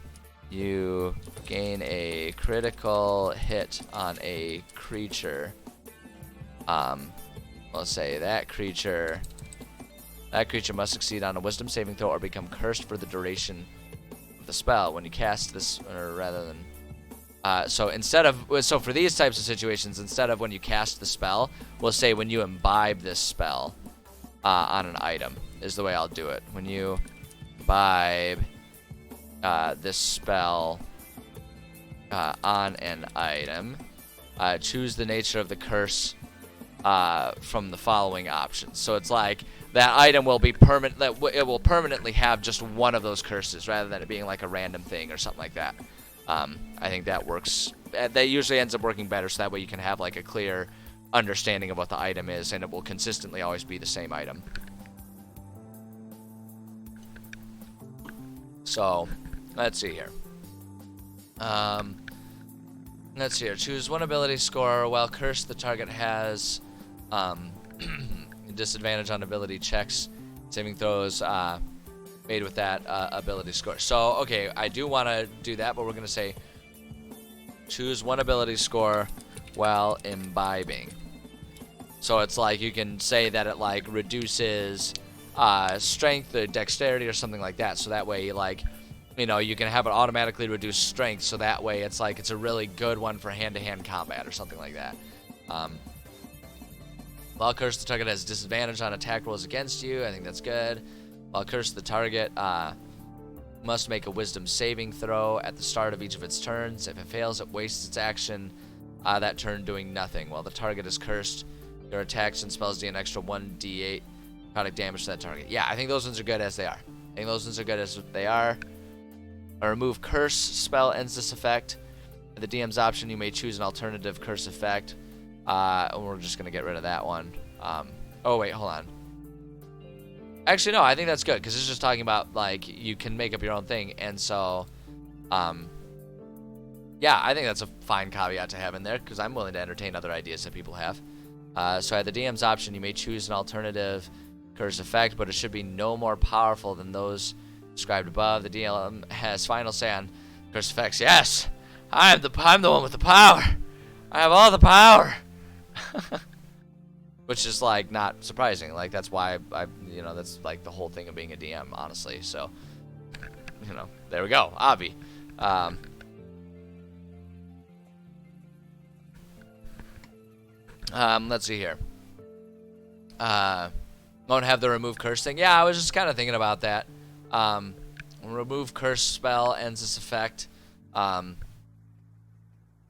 you gain a critical hit on a creature, let's say that creature must succeed on a wisdom saving throw or become cursed for the duration of the spell. When you cast this, or rather than so for these types of situations, instead of when you cast the spell, we'll say when you imbibe this spell on an item is the way I'll do it. When you imbibe this spell on an item, choose the nature of the curse from the following options. So it's like that item will be permanent. It will permanently have just one of those curses, rather than it being like a random thing or something like that. I think that works. That usually ends up working better, so that way you can have like a clear understanding of what the item is, and it will consistently always be the same item. So, let's see here. Let's see here. Choose one ability score. While cursed, the target has disadvantage on ability checks, saving throws made with that ability score. So, okay, I do want to do that, but we're going to say choose one ability score while imbibing. So it's like you can say that it like reduces strength or dexterity or something like that. So that way, like, you know, you can have it automatically reduce strength. So that way it's like it's a really good one for hand-to-hand combat or something like that. While cursed, the target has disadvantage on attack rolls against you. I think that's good. While cursed, the target must make a wisdom saving throw at the start of each of its turns. If it fails, it wastes its action that turn doing nothing. While the target is cursed, your attacks and spells do an extra 1d8 necrotic damage to that target. Yeah, I think those ones are good as they are. I think those ones are good as they are. A remove curse spell ends this effect. At the DM's option, you may choose an alternative curse effect. And we're just going to get rid of that one. Oh, wait, hold on. Actually, no, I think that's good, because it's just talking about, like, you can make up your own thing. And so, yeah, I think that's a fine caveat to have in there, because I'm willing to entertain other ideas that people have. So at the DM's option, you may choose an alternative curse effect, but it should be no more powerful than those described above. The DM has final say on curse effects. Yes, I'm the one with the power. I have all the power. Which is like not surprising. Like that's why that's like the whole thing of being a DM, honestly. So, there we go. Obvi. Let's see here. Won't have the remove curse thing. Yeah, I was just kind of thinking about that. Remove curse spell ends this effect.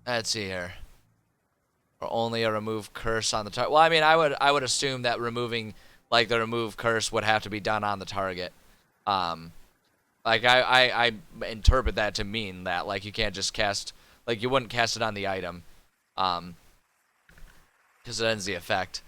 Let's see here. Or only a remove curse on the target. Well, I mean, I would assume that removing like the remove curse would have to be done on the target. Like I interpret that to mean that like you can't just cast, like you wouldn't cast it on the item, because it ends the effect.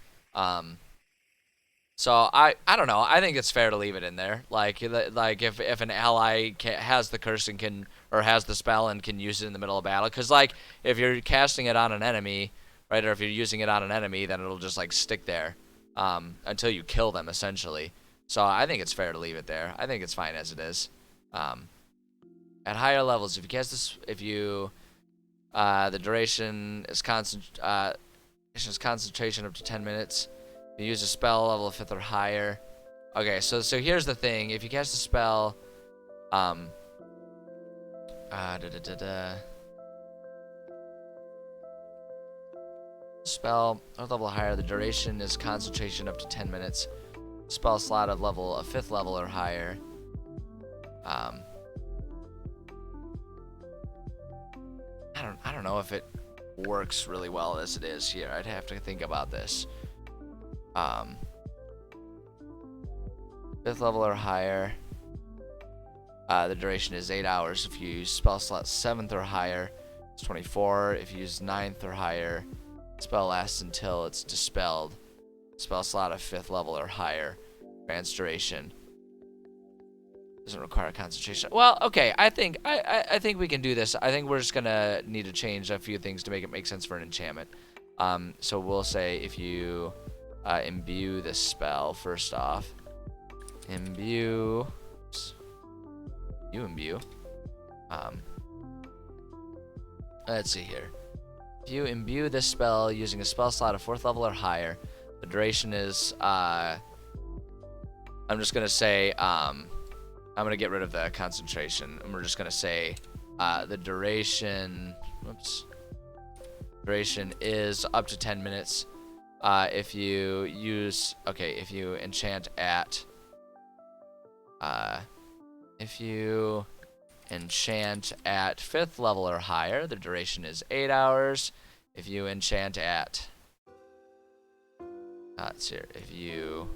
So I don't know. I think it's fair to leave it in there. Like if an ally has the curse and can, or has the spell and can use it in the middle of battle, because like if you're casting it on an enemy, right, or if you're using it on an enemy, then it'll just like stick there until you kill them, essentially. So I think it's fair to leave it there. I think it's fine as it is. At higher levels, if you cast this, the duration is concentration up to 10 minutes. You use a spell level of 5th or higher. Okay, so here's the thing. If you cast a spell, spell a level higher, the duration is concentration up to 10 minutes. Spell slot of 5th level or higher. I don't know if it works really well as it is here. I'd have to think about this. 5th level or higher. The duration is 8 hours. If you use spell slot 7th or higher, it's 24. If you use 9th or higher, spell lasts until it's dispelled. Spell slot of 5th level or higher. Grants duration. Doesn't require concentration. Well, okay. I think we can do this. I think we're just gonna need to change a few things to make it make sense for an enchantment. So we'll say if you imbue this spell first off. Imbue. Oops. You imbue. Let's see here. If you imbue this spell using a spell slot of 4th level or higher, the duration is I'm just gonna say I'm gonna get rid of the concentration, and we're just gonna say the duration. Whoops. Duration is up to 10 minutes. If you use if you enchant at if you enchant at 5th level or higher, the duration is 8 hours. If you enchant at let's see here. If you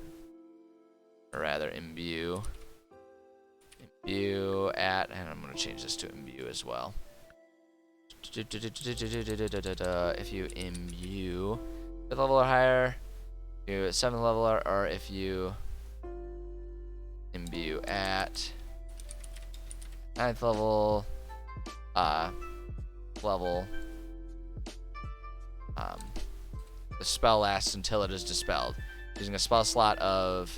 imbue at, and I'm gonna change this to imbue as well. If you imbue 5th level or higher, you 7th level or if you imbue at 9th level the spell lasts until it is dispelled. Using a spell slot of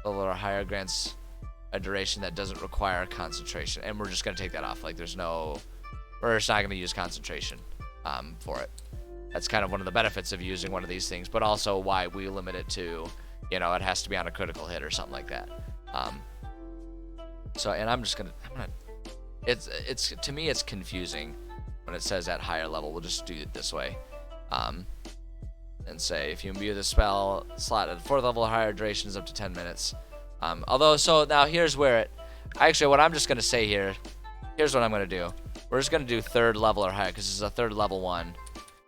level or higher grants a duration that doesn't require concentration, and we're just gonna take that off. Like we're just not gonna use concentration for it. That's kind of one of the benefits of using one of these things, but also why we limit it to, it has to be on a critical hit or something like that. So, and I'm gonna, it's to me it's confusing when it says at higher level. We'll just do it this way, and say if you imbue the spell slot at 4th level or higher, duration is up to 10 minutes. Although, so now here's where what I'm just gonna say here. Here's what I'm gonna do. We're just gonna do 3rd level or higher because this is a 3rd level one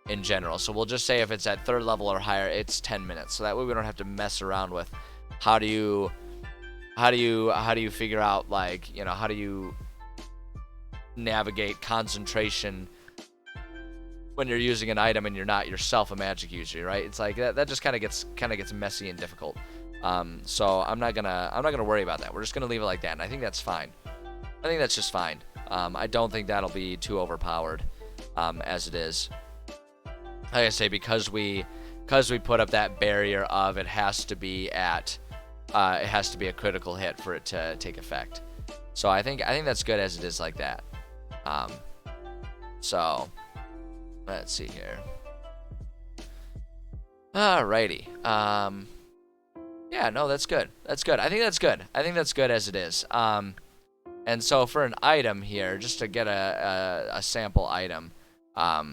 in general. So we'll just say if it's at 3rd level or higher, it's 10 minutes. So that way we don't have to mess around with how do you figure out, like, how do you navigate concentration when you're using an item and you're not yourself a magic user, right? It's like that just kind of gets messy and difficult. So I'm not gonna worry about that. We're just gonna leave it like that, and I think that's fine. I think that's just fine. I don't think that'll be too overpowered as it is. Like I say, because we put up that barrier of it has to be a critical hit for it to take effect. So I think that's good as it is like that. So let's see here. Alrighty. Yeah, no, that's good. That's good. I think that's good. I think that's good as it is. And so for an item here, just to get a sample item, I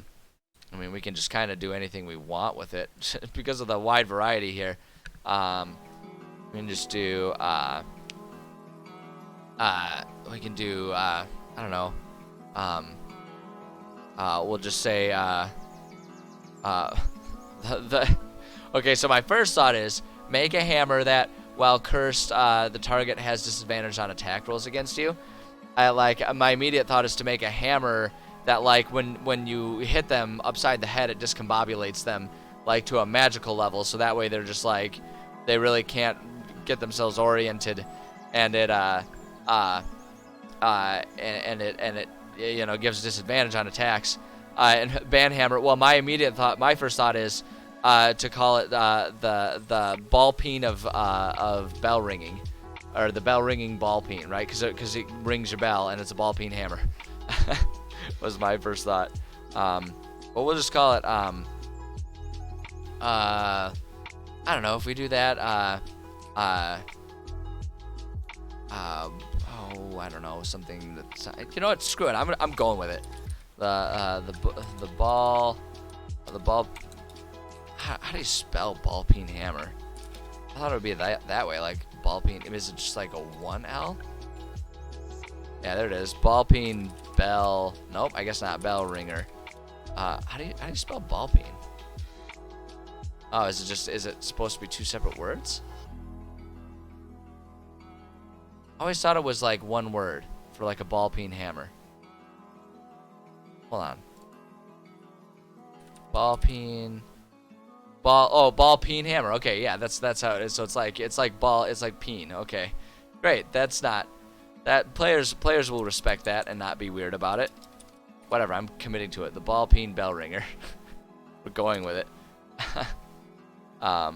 mean, we can just kind of do anything we want with it because of the wide variety here. We can just do, we can do, I don't know, we'll just say, okay, so my first thought is make a hammer that, while cursed, the target has disadvantage on attack rolls against you. My immediate thought is to make a hammer that, like, when you hit them upside the head, it discombobulates them, like, to a magical level, so that way they're just, like, they really can't get themselves oriented, and it gives disadvantage on attacks. And banhammer, well, my first thought is to call it the ball peen of bell ringing, or the bell ringing ball peen, right? Because it rings your bell and it's a ball peen hammer. Was my first thought. But we'll just call it I don't know if we do that. I don't know, something that's, you know what? Screw it. I'm going with it. The ball. How do you spell ball peen hammer? I thought it would be that way, like ball peen. Is it just like a 1L? Yeah, there it is. Ball peen bell. Nope, I guess not. Bell ringer. How do you spell ball peen? Oh, is it supposed to be 2 separate words? I always thought it was like one word for like a ball peen hammer. Hold on. Ball peen. Ball peen hammer. Okay, yeah, that's how it is. So it's like peen. Okay. Great. That's not that players will respect that and not be weird about it. Whatever, I'm committing to it. The ball peen bell ringer. We're going with it. A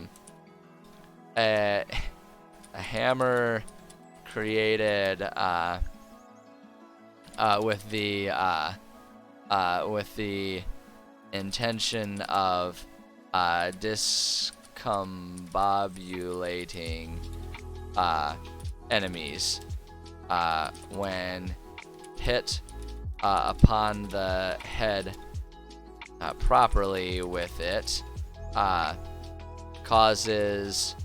hammer created with the intention of discombobulating enemies when hit upon the head properly with it, causes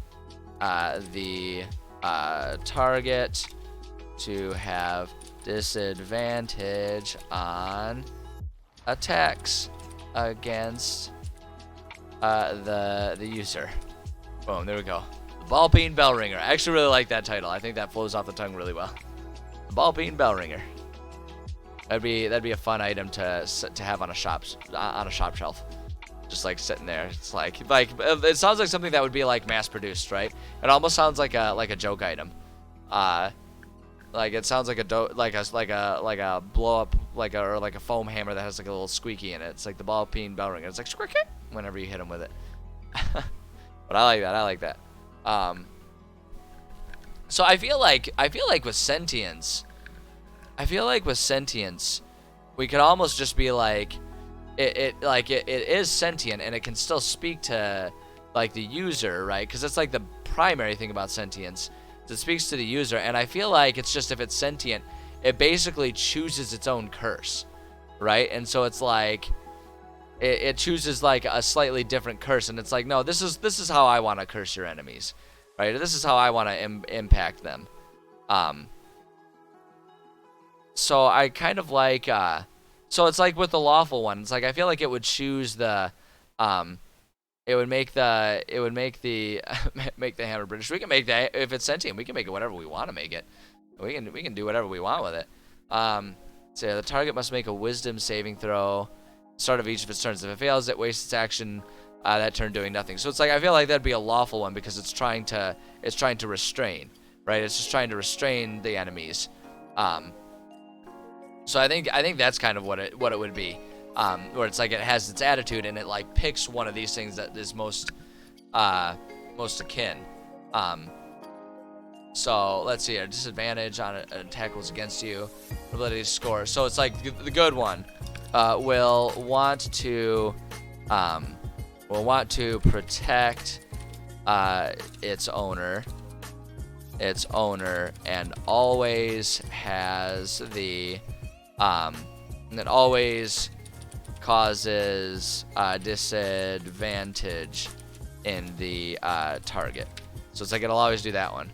the target to have disadvantage on attacks against the user. Boom, there we go. The ball peen bell ringer. I actually really like that title. I think that flows off the tongue really well. The ball peen bell ringer. That'd be a fun item to have on a shop shelf. Just like sitting there. It's like it sounds like something that would be like mass produced, right? It almost sounds like a joke item. Like it sounds like a blow up or like a foam hammer that has like a little squeaky in it. It's like the ball peen bell ringer. It's like squeaky whenever you hit him with it. But I like that. So I feel like with sentience, we could almost just be like it is sentient and it can still speak to like the user, right? Because it's like the primary thing about sentience. It speaks to the user, and I feel like it's just if it's sentient, it basically chooses its own curse, right? And so it's like it chooses like a slightly different curse, and it's like, no, this is how I want to curse your enemies, right? This is how I want to impact them. So I kind of like so it's like with the lawful one, it's like I feel like it would choose the it would make the make the hammer British. We can make that if it's sentient. We can make it whatever we want to make it. We can do whatever we want with it. So the target must make a wisdom saving throw. Start of each of its turns. If it fails, it wastes its action that turn doing nothing. So it's like I feel like that'd be a lawful one because it's trying to restrain, right? It's just trying to restrain the enemies. So I think that's kind of what it would be. Where it's like it has its attitude and it like picks one of these things that is most akin. So let's see here. Disadvantage on an attack was against you. Ability to score. So it's like the good one will want to protect its owner, and always has the and it always causes disadvantage in the target. So it's like it'll always do that one.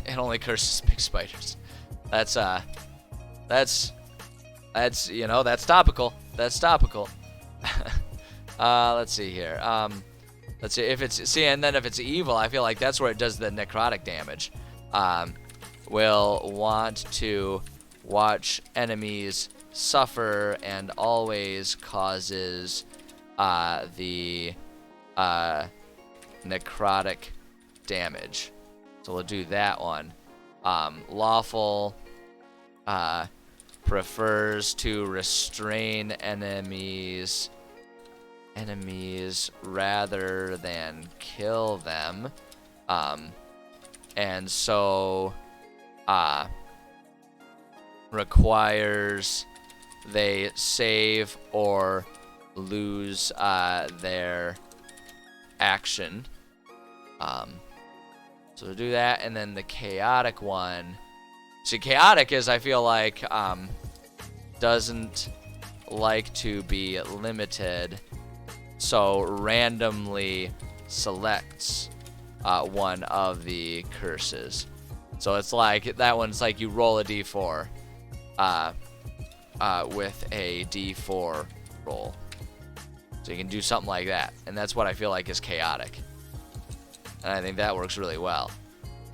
It only curses big spiders. That's you know, that's topical. That's topical. Let's see here. Let's see if it's and then if it's evil, I feel like that's where it does the necrotic damage. Will want to watch enemies suffer and always causes the necrotic damage. So we'll do that one. Lawful prefers to restrain enemies rather than kill them. And so requires they save or lose their action. So do that, and then the chaotic one. See, chaotic is, I feel like, doesn't like to be limited, so randomly selects one of the curses. So it's like, that one's like you roll a d4. with a D4 roll. So you can do something like that, and that's what I feel like is chaotic, and I think that works really well.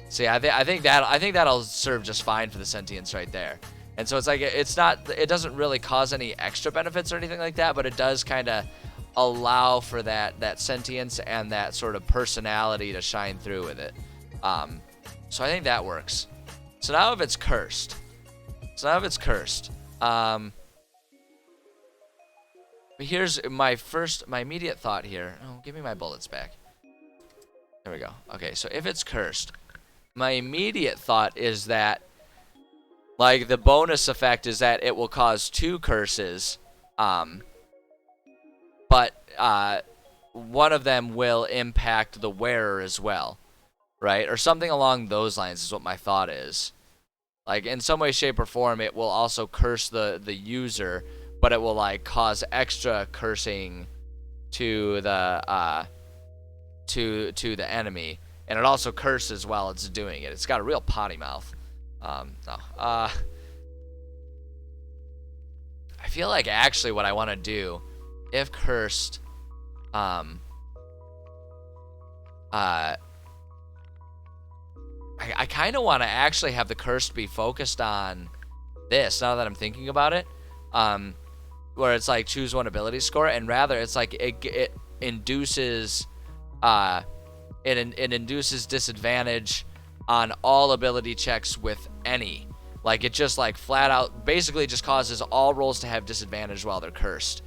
See, I think that'll serve just fine for the sentience right there. And so it's like it doesn't really cause any extra benefits or anything like that, but it does kind of allow for that sentience and that sort of personality to shine through with it. So I think that works. So now if it's cursed, here's my immediate thought here. Oh, give me my bullets back. There we go. Okay, so if it's cursed, my immediate thought is that, like, the bonus effect is that it will cause 2 curses, but one of them will impact the wearer as well, right? Or something along those lines is what my thought is. Like, in some way, shape, or form, it will also curse the user, but it will, like, cause extra cursing to the enemy, and it also curses while it's doing it. It's got a real potty mouth. I feel like actually what I want to do, if cursed, I kind of want to actually have the cursed be focused on this, now that I'm thinking about it, where it's like choose one ability score, and rather it's like it induces induces disadvantage on all ability checks with any. Like, it just, like, flat out basically just causes all rolls to have disadvantage while they're cursed,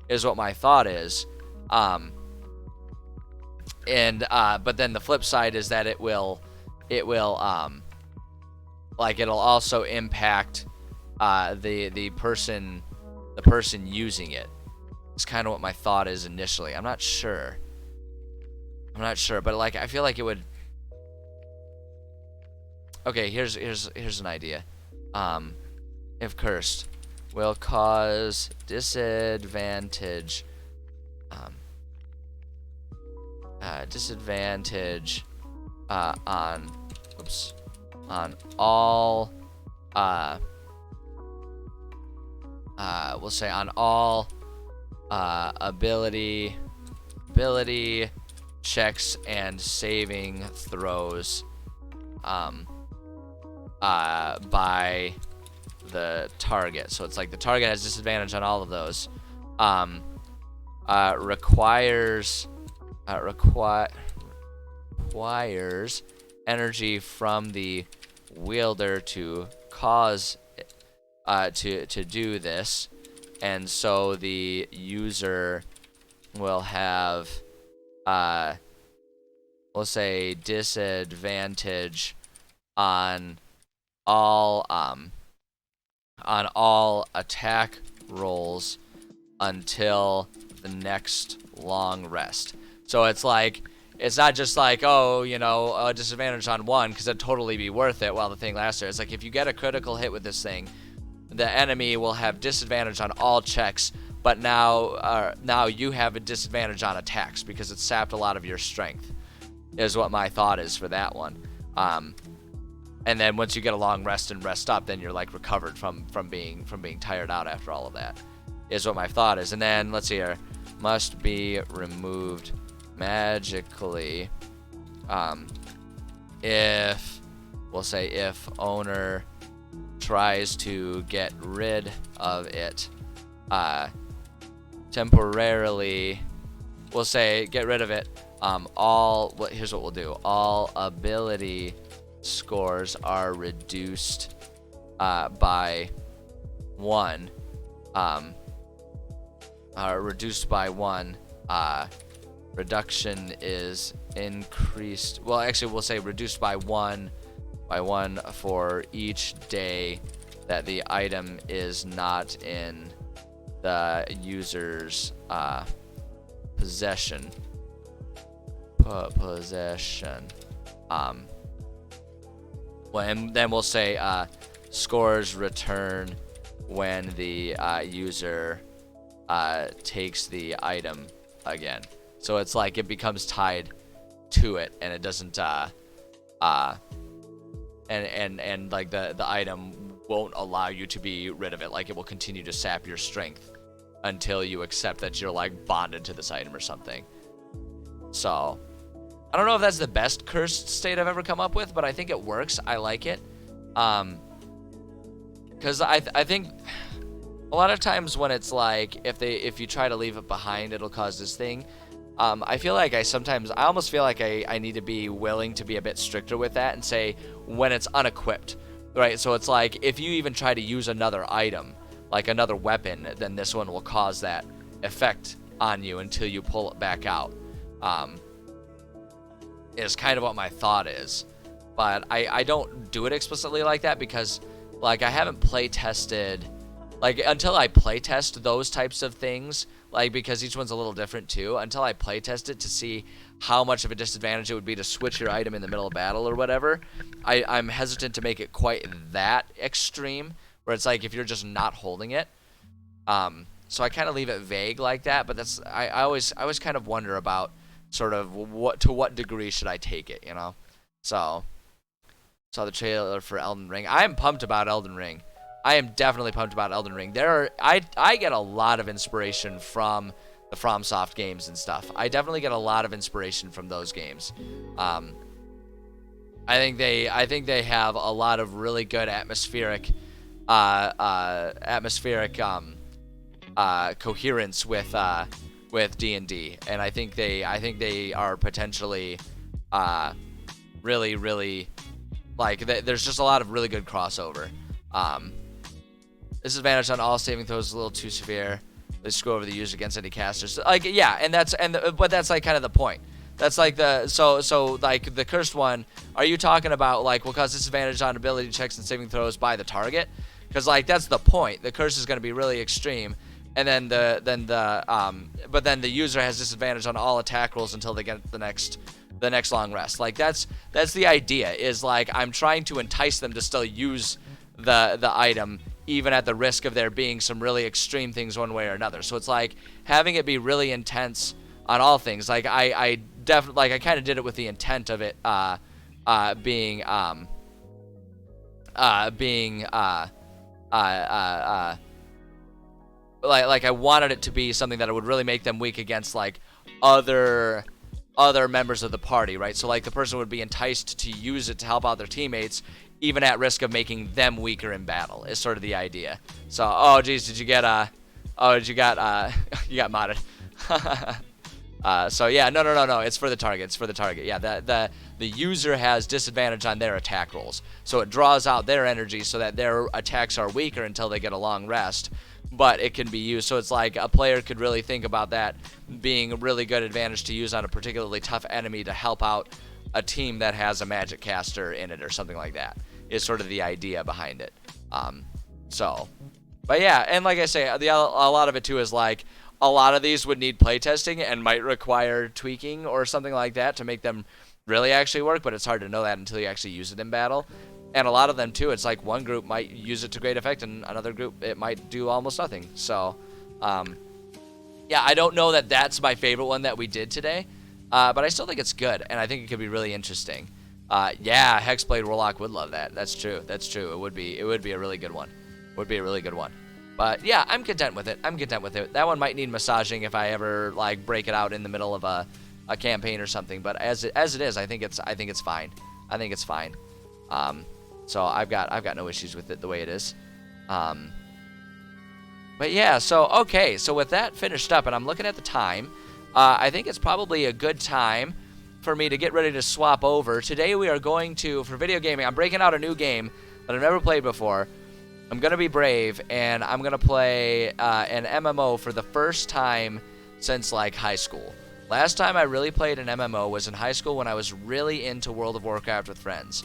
is what my thought is. But then the flip side is that it will like, it'll also impact the person using it. It's kind of what my thought is initially. I'm not sure, but, like, I feel like it would. Okay, here's an idea. If cursed, will cause disadvantage. Disadvantage on all. We'll say on all ability checks and saving throws by the target. So it's like the target has disadvantage on all of those. Requires energy from the wielder to cause to do this, and so the user will have we'll say disadvantage on all attack rolls until the next long rest. So it's like, it's not just like, oh, a disadvantage on one, because it'd totally be worth it while the thing lasts there. It's like, if you get a critical hit with this thing, the enemy will have disadvantage on all checks, but now you have a disadvantage on attacks because it's sapped a lot of your strength, is what my thought is for that one. And then once you get a long rest and rest up, then you're, like, recovered from being tired out after all of that, is what my thought is. And then let's see here, must be removed magically if owner tries to get rid of it temporarily. We'll say get rid of it. Here's what we'll do. All ability scores are reduced by 1. Reduced by 1. Reduction is increased. Well, actually, we'll say reduced by 1 for each day that the item is not in the user's possession. Well, and then we'll say scores return when the user takes the item again. So it's like it becomes tied to it, and it doesn't and like the item won't allow you to be rid of it. Like, it will continue to sap your strength until you accept that you're, like, bonded to this item or something. So, I don't know if that's the best cursed state I've ever come up with, but I think it works. I like it. Because I think a lot of times when it's like, if you try to leave it behind, it'll cause this thing. I feel like I almost feel like I need to be willing to be a bit stricter with that and say when it's unequipped, right? So it's like, if you even try to use another item, like another weapon, then this one will cause that effect on you until you pull it back out. Is kind of what my thought is. But I don't do it explicitly like that because, like, I haven't play tested, like, until I play test those types of things, like, because each one's a little different too, until I play test it to see how much of a disadvantage it would be to switch your item in the middle of battle or whatever, I'm hesitant to make it quite that extreme, where it's like if you're just not holding it. So I kind of leave it vague like that, but that's, I always kind of wonder about sort of to what degree should I take it, you know? So, saw the trailer for Elden Ring. I am pumped about Elden Ring. I am definitely pumped about Elden Ring. I get a lot of inspiration from the FromSoft games and stuff. I definitely get a lot of inspiration from those games. I think they have a lot of really good atmospheric coherence with D&D, and I think they are potentially really like there's just a lot of really good crossover. Disadvantage on all saving throws is a little too severe. They screw over the user against any casters. Like, yeah, but that's like kind of the point. That's like so like the cursed one. Are you talking about like will cause disadvantage on ability checks and saving throws by the target? Because like that's the point. The curse is going to be really extreme, and then but then the user has disadvantage on all attack rolls until they get the next long rest. Like that's the idea. Is like I'm trying to entice them to still use the item, even at the risk of there being some really extreme things one way or another. So it's like having it be really intense on all things. Like I definitely, like I kind of did it with the intent of it being like I wanted it to be something that would really make them weak against like other members of the party, right? So like the person would be enticed to use it to help out their teammates, even at risk of making them weaker in battle, is sort of the idea. So, oh geez, you got modded. So yeah, no, it's for the target. Yeah, the user has disadvantage on their attack rolls, so it draws out their energy so that their attacks are weaker until they get a long rest. But it can be used, so it's like a player could really think about that being a really good advantage to use on a particularly tough enemy to help out a team that has a magic caster in it or something like that, is sort of the idea behind it. But yeah, and like I say, a lot of it too is like a lot of these would need playtesting and might require tweaking or something like that to make them really actually work, but it's hard to know that until you actually use it in battle. And a lot of them too, it's like one group might use it to great effect and another group it might do almost nothing. So yeah, I don't know that that's my favorite one that we did today, but I still think it's good, and I think it could be really interesting. Yeah, Hexblade Warlock would love that. That's true. It would be a really good one. But yeah, I'm content with it. That one might need massaging if I ever like break it out in the middle of a campaign or something. But as it is, I think it's fine. So I've got no issues with it the way it is. But yeah, so with that finished up, and I'm looking at the time, I think it's probably a good time for me to get ready to swap over. Today we are going to, for video gaming, I'm breaking out a new game that I've never played before. I'm going to be brave, and I'm going to play an MMO for the first time since like high school. Last time I really played an MMO was in high school when I was really into World of Warcraft with friends.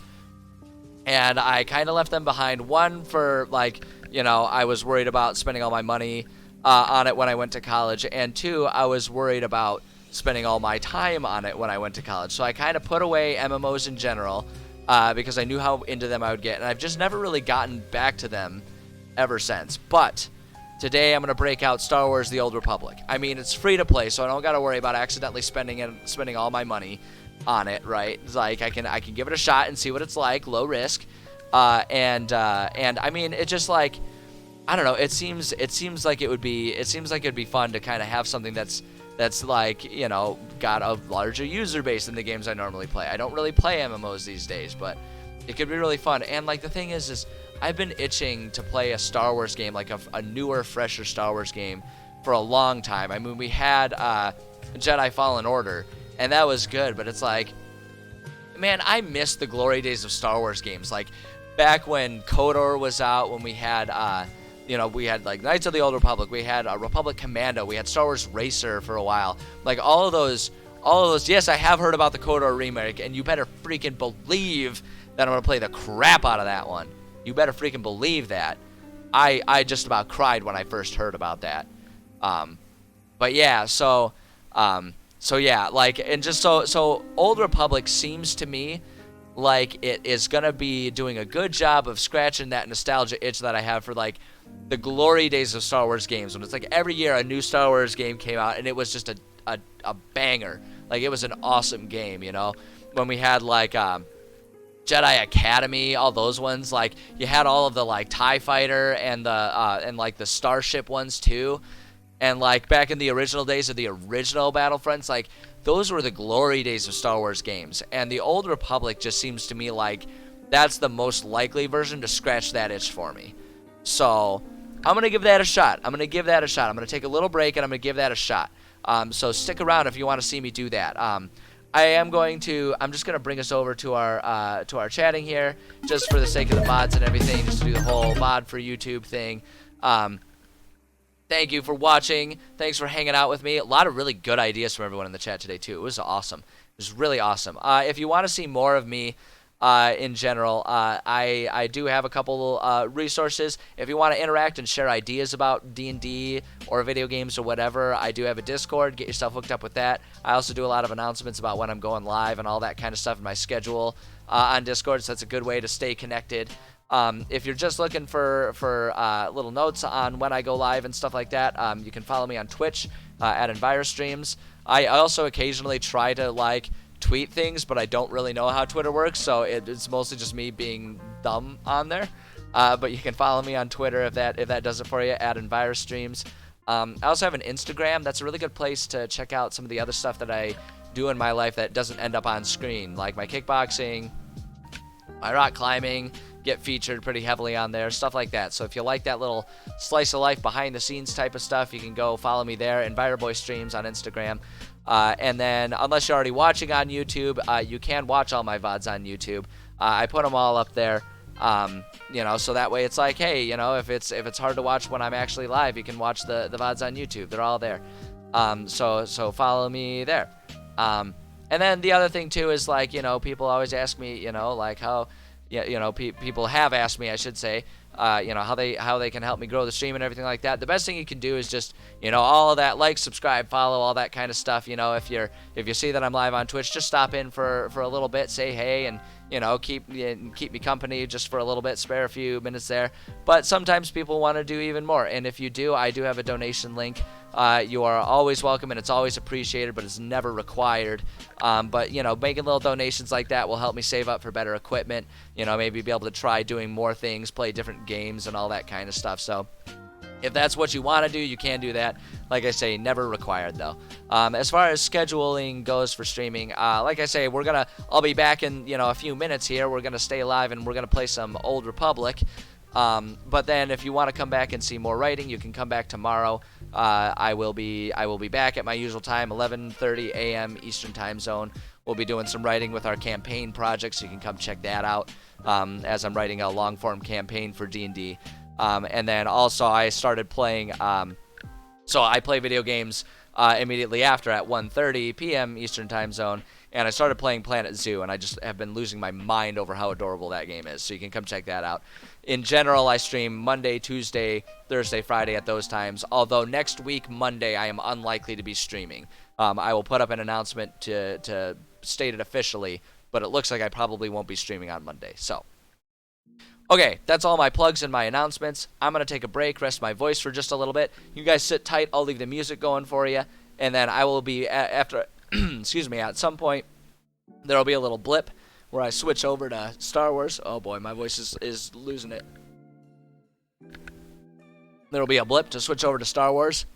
And I kind of left them behind. One, for like, I was worried about spending all my money on it when I went to college. And two, I was worried about spending all my time on it when I went to college. So I kind of put away MMOs in general because I knew how into them I would get. And I've just never really gotten back to them ever since. But today I'm going to break out Star Wars The Old Republic. I mean, it's free to play, so I don't got to worry about accidentally spending all my money on it, right? It's like I can give it a shot and see what it's like, low risk. And I mean, it just like, I don't know. It seems like it'd be fun to kind of have something that's like, you know, got a larger user base than the games I normally play. I don't really play MMOs these days, but it could be really fun. And like the thing is I've been itching to play a Star Wars game, like a newer, fresher Star Wars game for a long time. I mean, we had Jedi Fallen Order, and that was good, but it's like, man, I miss the glory days of Star Wars games. Like back when KOTOR was out, when we had you know, we had like Knights of the Old Republic, we had Republic Commando, we had Star Wars Racer for a while. Like all of those, yes, I have heard about the KOTOR remake, and you better freaking believe that I'm going to play the crap out of that one. You better freaking believe that. I just about cried when I first heard about that. But yeah, so yeah, like, and just so Old Republic seems to me like it is going to be doing a good job of scratching that nostalgia itch that I have for like the glory days of Star Wars games, when it's like every year a new Star Wars game came out and it was just a banger. Like it was an awesome game, you know, when we had like Jedi Academy, all those ones. Like you had all of the like TIE Fighter and the and like the Starship ones too, and like back in the original days of the original Battlefronts, like those were the glory days of Star Wars games. And the Old Republic just seems to me like that's the most likely version to scratch that itch for me. So I'm going to give that a shot. I'm going to take a little break, and I'm going to give that a shot. So stick around if you want to see me do that. I'm just going to bring us over to our chatting here, just for the sake of the VODs and everything, just to do the whole VOD for YouTube thing. Thank you for watching. Thanks for hanging out with me. A lot of really good ideas from everyone in the chat today, too. It was awesome. It was really awesome. If you want to see more of me, in general, I do have a couple resources. If you want to interact and share ideas about D&D or video games or whatever, I do have a Discord. Get yourself hooked up with that. I also do a lot of announcements about when I'm going live and all that kind of stuff in my schedule on Discord, so that's a good way to stay connected. If you're just looking for little notes on when I go live and stuff like that, you can follow me on Twitch at EnviroStreams. I also occasionally try to like tweet things, but I don't really know how Twitter works, so it's mostly just me being dumb on there. But you can follow me on Twitter if that does it for you, at EnviroStreams. I also have an Instagram. That's a really good place to check out some of the other stuff that I do in my life that doesn't end up on screen, like my kickboxing, my rock climbing, get featured pretty heavily on there, stuff like that. So if you like that little slice of life behind the scenes type of stuff, you can go follow me there, EnviroBoyStreams on Instagram. And then, unless you're already watching on YouTube, you can watch all my VODs on YouTube. I put them all up there, you know, so that way it's like, hey, you know, if it's hard to watch when I'm actually live, you can watch the VODs on YouTube. They're all there. So follow me there. And then the other thing too is, like, you know, people always ask me, you know, like how, yeah, you know, people have asked me, I should say, you know, how they can help me grow the stream and everything like that. The best thing you can do is just, you know, all of that, like, subscribe, follow, all that kind of stuff. You know, if you see that I'm live on Twitch, just stop in for a little bit, say hey, and, you know, keep me company just for a little bit, spare a few minutes there. But sometimes people want to do even more, and if you do, I do have a donation link. You are always welcome, and it's always appreciated, but it's never required. But, you know, making little donations like that will help me save up for better equipment, you know, maybe be able to try doing more things, play different games and all that kind of stuff. So if that's what you want to do, you can do that. Like I say, never required, though. As far as scheduling goes for streaming, like I say, I'll be back in, you know, a few minutes here. We're going to stay live, and we're going to play some Old Republic. But then if you want to come back and see more writing, you can come back tomorrow. I will be back at my usual time, 11:30 a.m. Eastern Time Zone. We'll be doing some writing with our campaign project, so you can come check that out, as I'm writing a long-form campaign for D&D. And then also I started playing, so I play video games immediately after at 1:30 p.m. Eastern Time Zone, and I started playing Planet Zoo, and I just have been losing my mind over how adorable that game is, so you can come check that out. In general, I stream Monday, Tuesday, Thursday, Friday at those times, although next week, Monday, I am unlikely to be streaming. I will put up an announcement to state it officially, but it looks like I probably won't be streaming on Monday. So, okay, that's all my plugs and my announcements. I'm going to take a break, rest my voice for just a little bit. You guys sit tight. I'll leave the music going for you, and then I will be, after, excuse me, at some point, there will be a little blip where I switch over to Star Wars. Oh boy, my voice is losing it. There'll be a blip to switch over to Star Wars,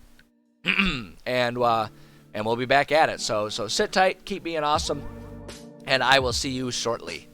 and we'll be back at it. So sit tight, keep being awesome, and I will see you shortly.